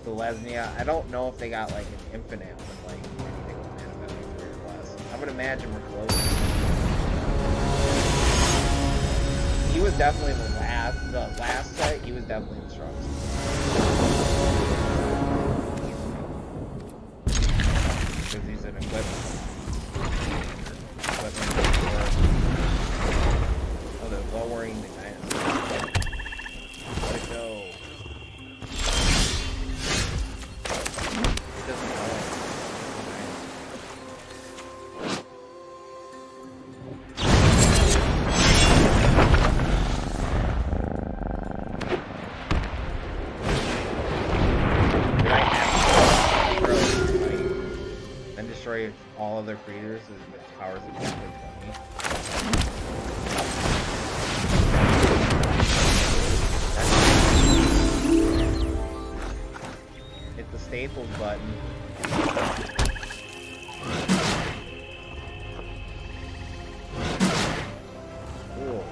The Lesnia, I don't know if they got like an infinite with like anything with manifesting 3 or less. I would imagine we're close. He was definitely the last set, he was definitely the strongest. Because he's an equipment. Oh, they're lowering the dinosaur. Let it go. It doesn't lower. Then destroy all other creatures as its powers exactly 20. Hit the staples button. Cool.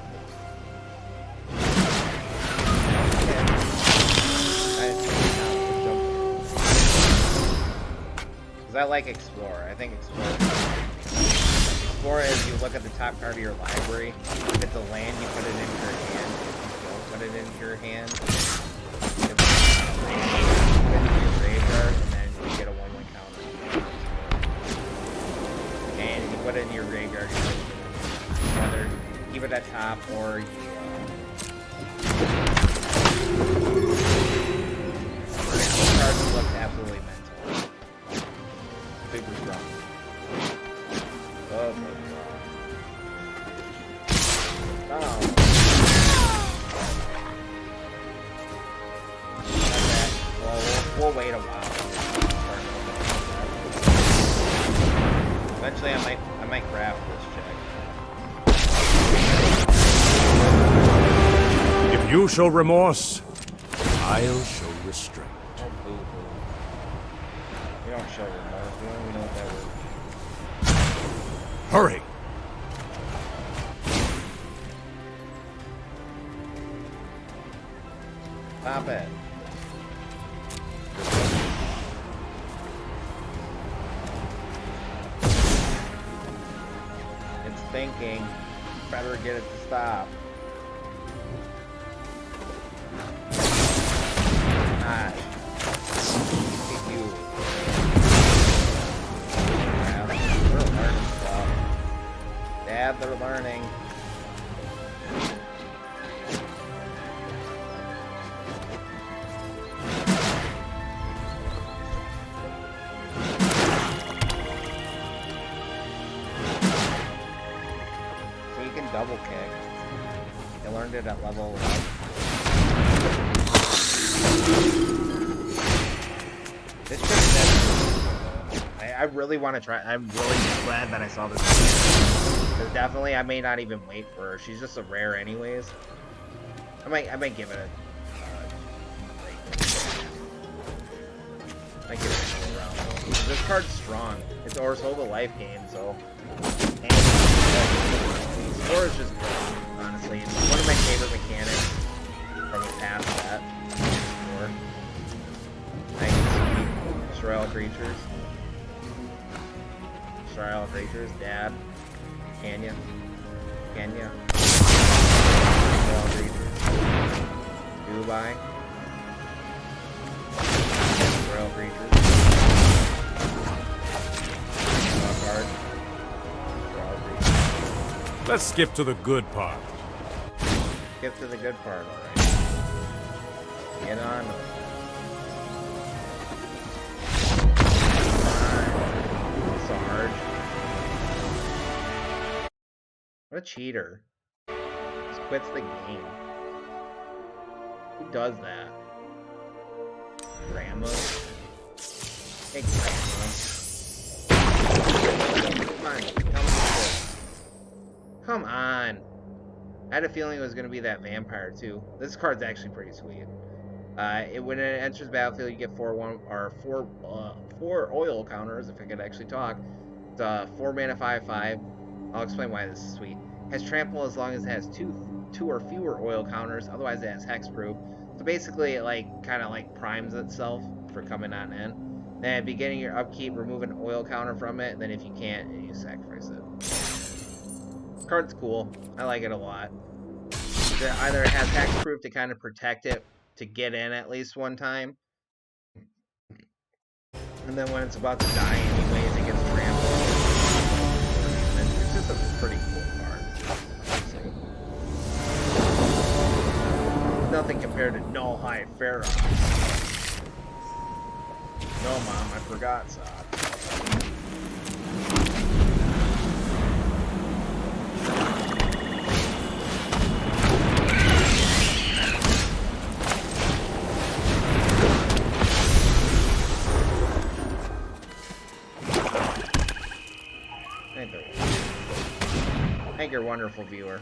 Because I like Explorer. I think Explorer is you look at the top card of your library. If it's a land, you put it into your hand. If you don't put it into your hand, graveyard, and then you get a 1/1 counter. And if you put it in your graveyard, you either keep it at top or you cards look absolutely mental. Super strong. Oh, oh. We'll wait a while. Eventually, I might grab this check. If you show remorse, I'll show restraint. Oh, boo boo. We don't show remorse. We don't even know what that is. Hurry! Stop it. It's thinking. Better get it to stop. Gosh. Thank you. Yeah, they're learning stuff. Dad, they're learning. Double kick. I learned it at level 11. This shit's definitely. I really want to try. I'm really glad that I saw this. Because definitely, I may not even wait for her. She's just a rare, anyways. I might give it a. I might give it a round. This card's strong. It's Orzhova life gain, so. And Explorer is just great, honestly. It's one of my favorite mechanics from the past set. Nice. Destroy all creatures. Destroy all creatures. Dad. Kaalia. Destroy all creatures. Dubai. Destroy all creatures. Draw card. Let's skip to the good part. Skip to the good part, alright. Get on them. Sarge. What a cheater. Just quits the game. Who does that? Grandma? Hey, Grandma. Come on, tell me this. Come on. I had a feeling it was going to be that vampire, too. This card's actually pretty sweet. When it enters the battlefield, you get four oil counters, if I could actually talk. It's 4 mana 5/5. I'll explain why this is sweet. Has trample as long as it has two or fewer oil counters. Otherwise, it has hexproof. So basically, it kind of primes itself for coming on in. Then at the beginning of your upkeep, remove an oil counter from it. Then if you can't, you sacrifice it. This card's cool. I like it a lot. Either it has hexproof to kind of protect it to get in at least one time. And then when it's about to die anyways, it gets trampled. It's just a pretty cool card. Nothing compared to Null High Pharaoh. No, Mom, I forgot, Sob. Thank you, wonderful viewer.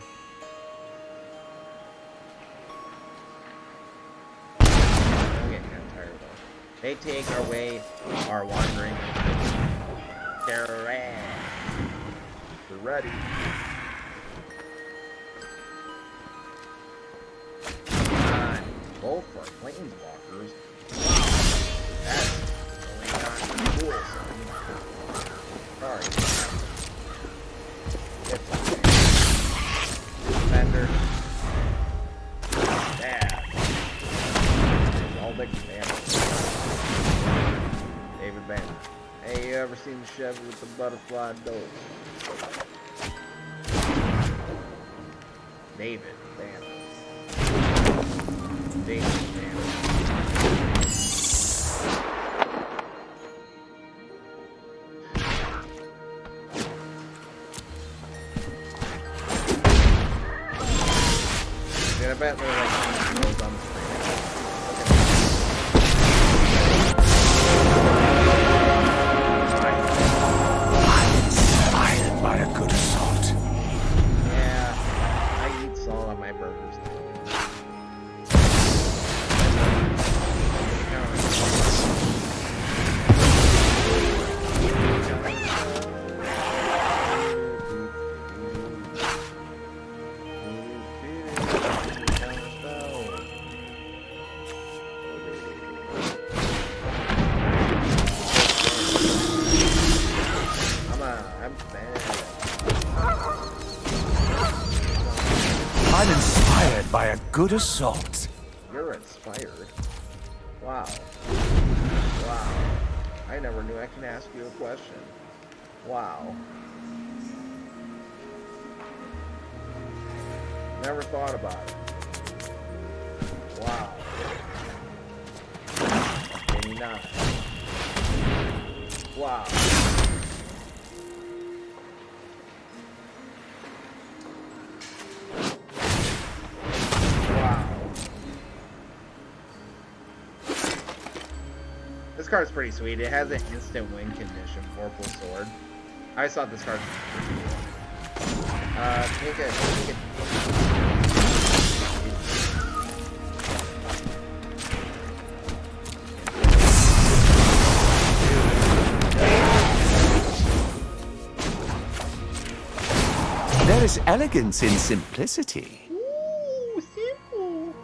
I'm getting kind of tired though. They take away our wandering. They're ready. Come on. Both for planeswalkers. That's really not cool, son. Sorry. Defender. Dad. All big damage. David Banner. Hey, you ever seen the Chevy with the butterfly doors? David Banner. David Banner. I bet they're like those on the screen. I'm inspired by a good assault. Yeah, I eat salt on my burgers. I'm inspired by a good assault. You're inspired. Wow. Wow. I never knew I can ask you a question. Wow. Never thought about it. Wow. Maybe not. Wow. This card's pretty sweet. It has an instant win condition, Vorpal Sword. I just thought this card was pretty cool. Take it. There is elegance in simplicity. Ooh, simple.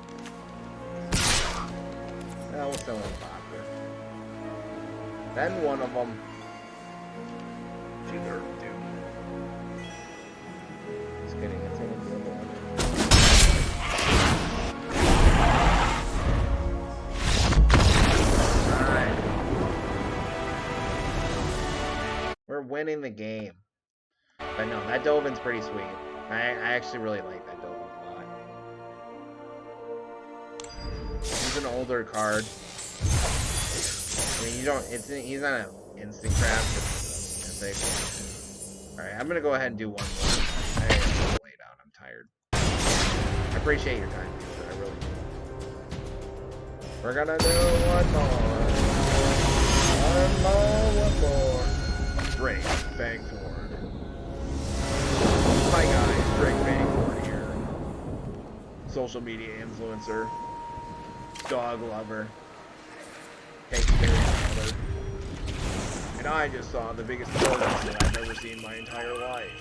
That was so popular. Then one of them. Jigger, dude. Just kidding, it's only the other one. Alright. We're winning the game. But no, that Dovin's pretty sweet. I actually really like that Dovin a lot. He's an older card. I mean, you don't. He's not an instant craft. It's Alright, I'm gonna go ahead and do one more. I gotta lay down. I'm tired. I appreciate your time, dude. I really do. We're gonna do one more. One more. Drake Bangford. Hi guys, Drake Bangford here. Social media influencer. Dog lover. Takes care of each other. And I just saw the biggest tortoise that I've ever seen in my entire life.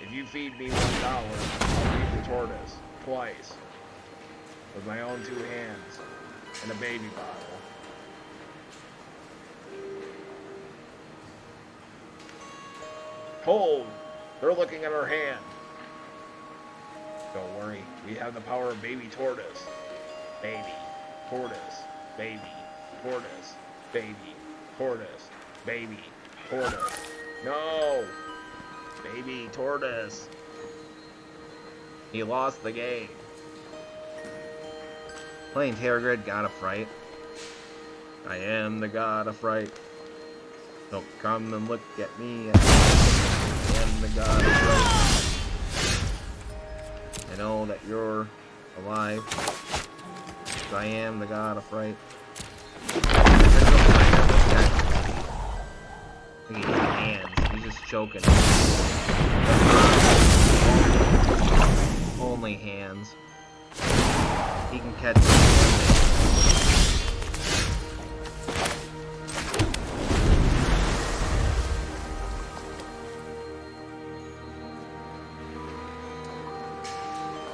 If you feed me $1, I'll feed the tortoise twice. With my own 2 hands. And a baby bottle. Hold! They're looking at our hand. Don't worry, we have the power of baby tortoise. Baby, tortoise, baby, tortoise, baby, tortoise, baby, tortoise. No! Baby tortoise. He lost the game. Playing Terror Grid, God of Fright. I am the God of Fright. Don't come and look at me. I am the God of Fright. I know that you're alive. I am the God of Fright. Look at his hands. He's just choking. Only hands. He can catch me.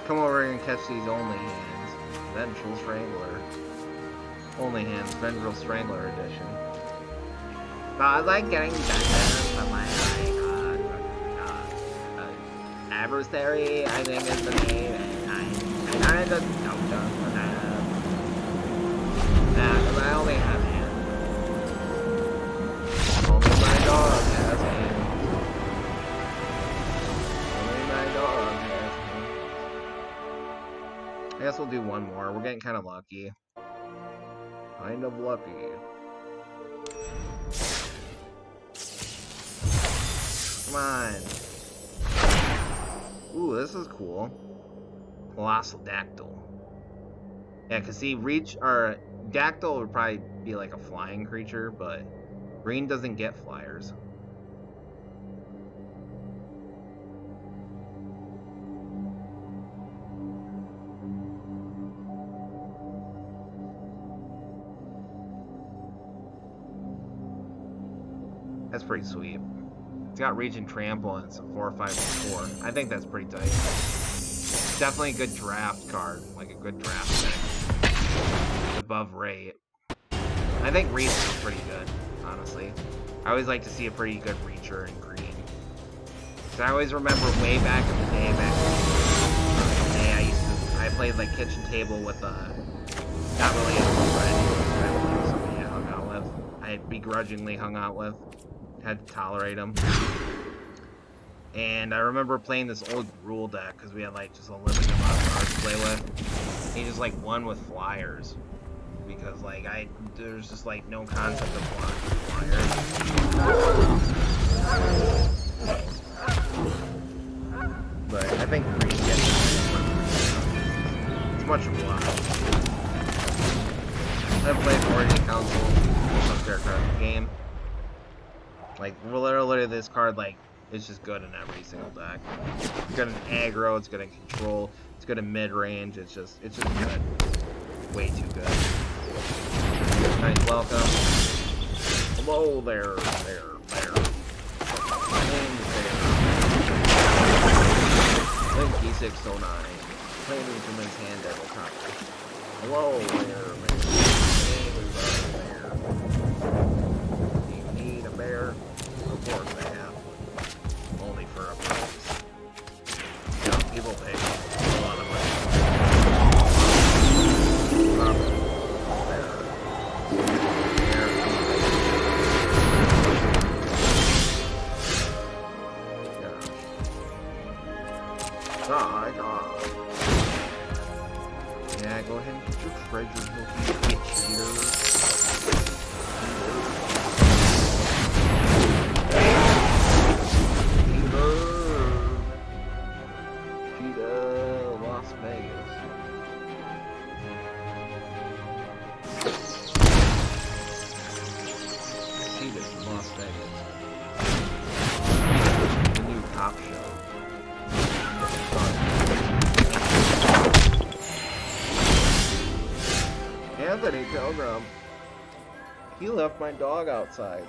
Come over here and catch these only hands. Vengeful Strangler. Only hands, Vengeful Strangler edition. But I like getting better from my adversary, I think is the name, and I kind of just don't jump for that. Because I only have hands. Only my dog has hands. Only my dog has hands. I guess we'll do one more. We're getting kind of lucky. Kind of lucky. Come on. Ooh, this is cool. Colossal Dactyl. Yeah, cause see, Dactyl would probably be like a flying creature, but green doesn't get flyers. That's pretty sweet. It's got Reach and Trample and it's a 4, 5, 4. I think that's pretty tight. Definitely a good draft card, like a good draft pick. Above rate. I think Reach is pretty good, honestly. I always like to see a pretty good Reacher in green. Cause I always remember way back in the day, I played like kitchen table with not really a friend, somebody I hung out with. I begrudgingly hung out with. Had to tolerate him. And I remember playing this old rule deck because we had like just a limited amount of cards to play with. And he just like won with flyers because like there's just like no concept of flyers. But I think green gets it's much of a lot. I've played 40 Council, most fair card in the game. Like, literally this card, like, is just good in every single deck. It's good in aggro, it's good in control, it's good in mid-range, it's just good. Way too good. Nice welcome. Hello there. My name's Linky 609. Playing Instrument's Hand Devil Copy. Hello there, man. Do you need a bear? Of course they have. Only for a price. You know, people pay a lot of money. Yeah, go ahead and get your treasures will be cheater. Cheetah, Las Vegas. Cheetah from Las Vegas. The new cop show. Anthony Pilgrim. He left my dog outside.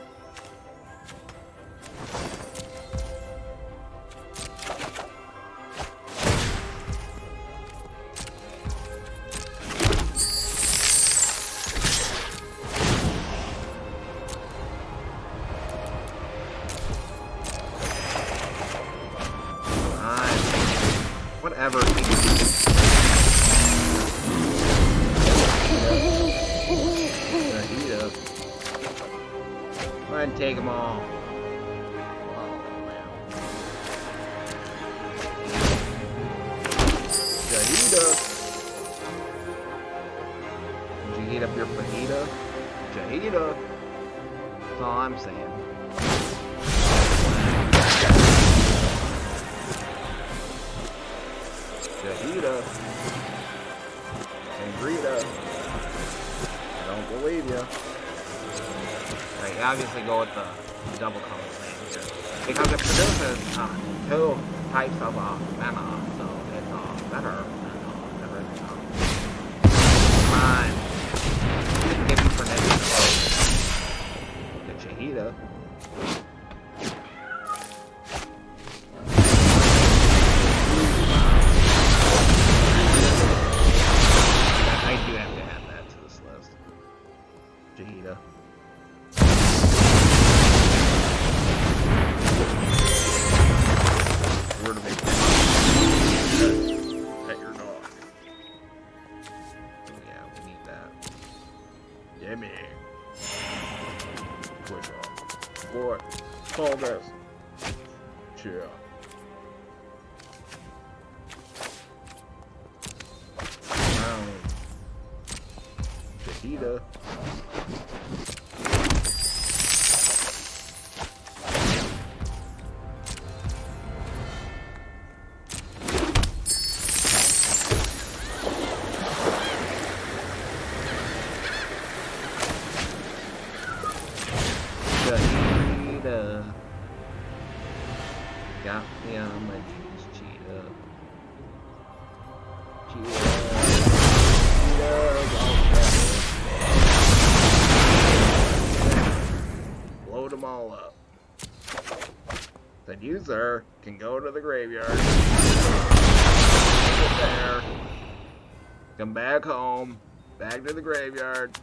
Whatever. Go ahead and take them all. Jahida. Did you heat up your fajita? Jahida. That's all I'm saying. Jahida. Sangrita. I don't believe you. Right, you obviously go with the double color thing here. Because it produces two types of mana, so it's better than everything else. Come on. Didn't give you for negative. The Jahida. I do have to add that to this list. Jahida. Where to make pet your dog. Yeah, we need that. Gimme. Quick off. Boy, call this. Chill. Jahida. Jahida. Got me on my knees, cheetah. Blow them all up. The user can go to the graveyard. Get there. Come back home. Back to the graveyard.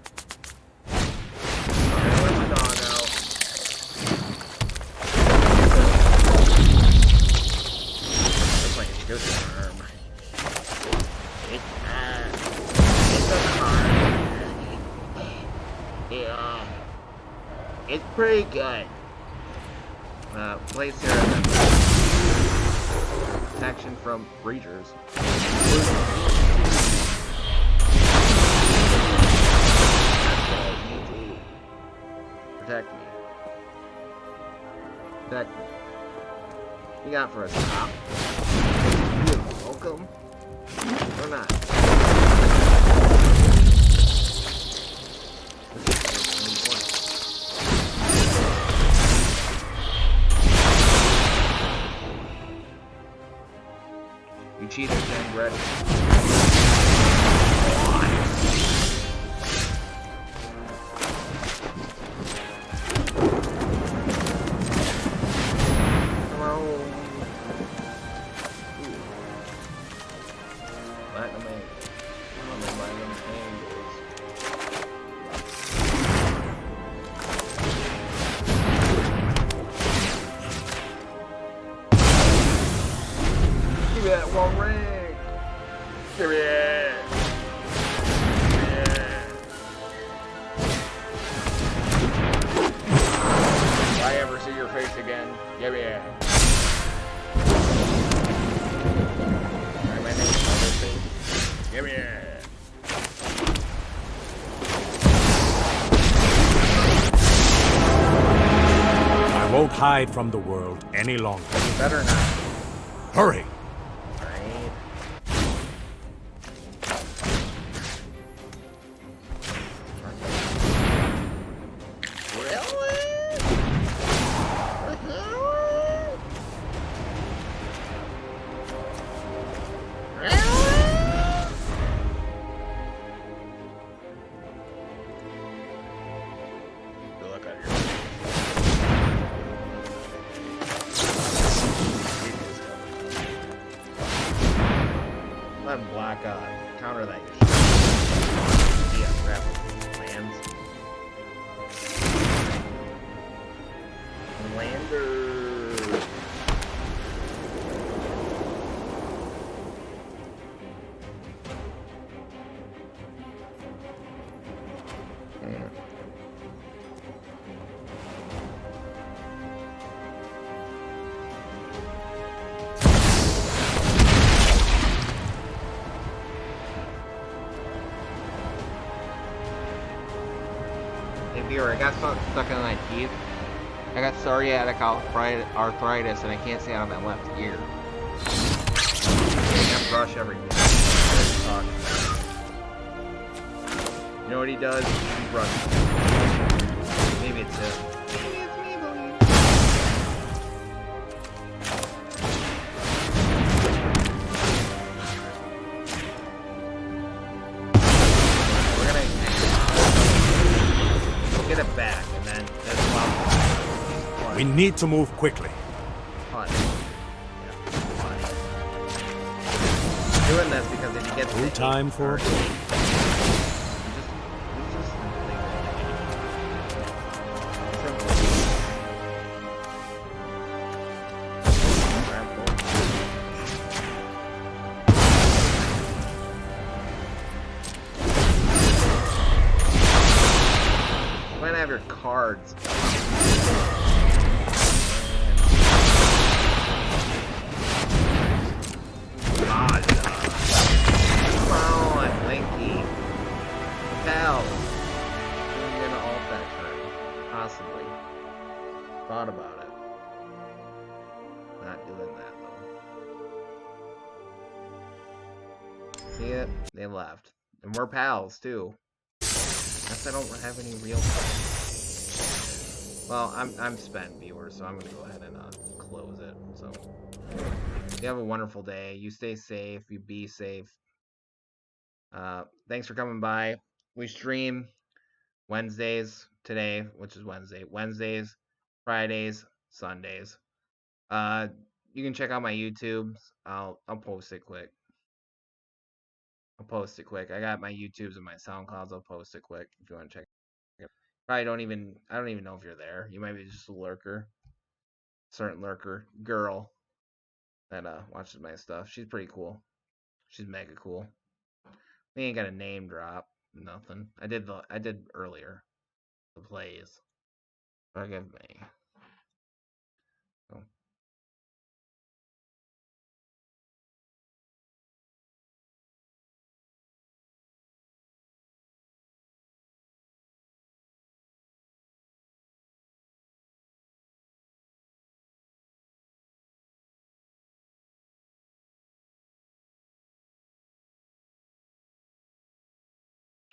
Let my dog out. Looks like it's just an arm. It's yeah, it's pretty good. Place here protection from breachers. Protect me. Protect me. What you got for us, cop? You're welcome. Or not. You cheated again, Brett. Hello. Platinum 8. hide from the world any longer. Better not. Hurry! Right. Let him block counter that. Yeah, grab lands. Lander. Hey viewer, I got something stuck in my teeth. I got psoriatic arthritis and I can't see out of my left ear. I brush every day. You know what he does? He brushes. Maybe it's him. Maybe it's me, buddy. We're gonna get it back, and then there's a lot. We need to move quickly. Doing this because if he gets No time for a break. You might have your cards. Thought about it. Not doing that though. See it? They left. And we're pals too. Guess I don't have any real pals. Well, I'm spent, viewers, so I'm gonna go ahead and close it. So you have a wonderful day. You stay safe, you be safe. Thanks for coming by. We stream Wednesdays today, which is Wednesday. Wednesdays, Fridays, Sundays. You can check out my YouTubes. I'll post it quick. I got my YouTubes and my SoundClouds. I'll post it quick if you want to check it. I don't even know if you're there. You might be just a lurker. Certain lurker girl that watches my stuff. She's pretty cool. She's mega cool. We ain't got a name drop. Nothing. I did earlier. The plays. Forgive me. Oh.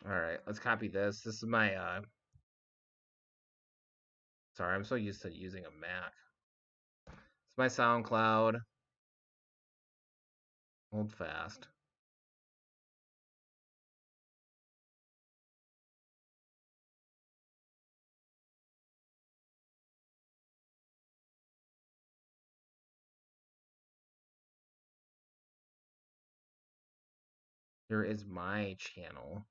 Alright, let's copy this. This is my sorry, I'm so used to using a Mac. It's my SoundCloud. Hold fast. Here is my channel.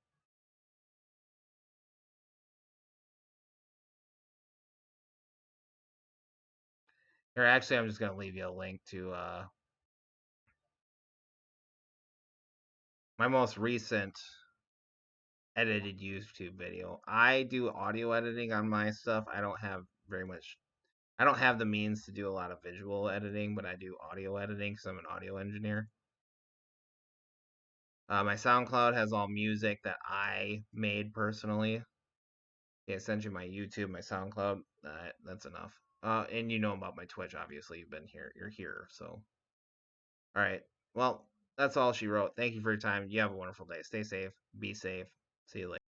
Here, actually, I'm just going to leave you a link to my most recent edited YouTube video. I do audio editing on my stuff. I don't have the means to do a lot of visual editing, but I do audio editing because I'm an audio engineer. My SoundCloud has all music that I made personally. Yeah, I sent you my YouTube, my SoundCloud. That's enough. And you know about my Twitch, obviously. You've been here. You're here, so. All right. Well, that's all she wrote. Thank you for your time. You have a wonderful day. Stay safe. Be safe. See you later.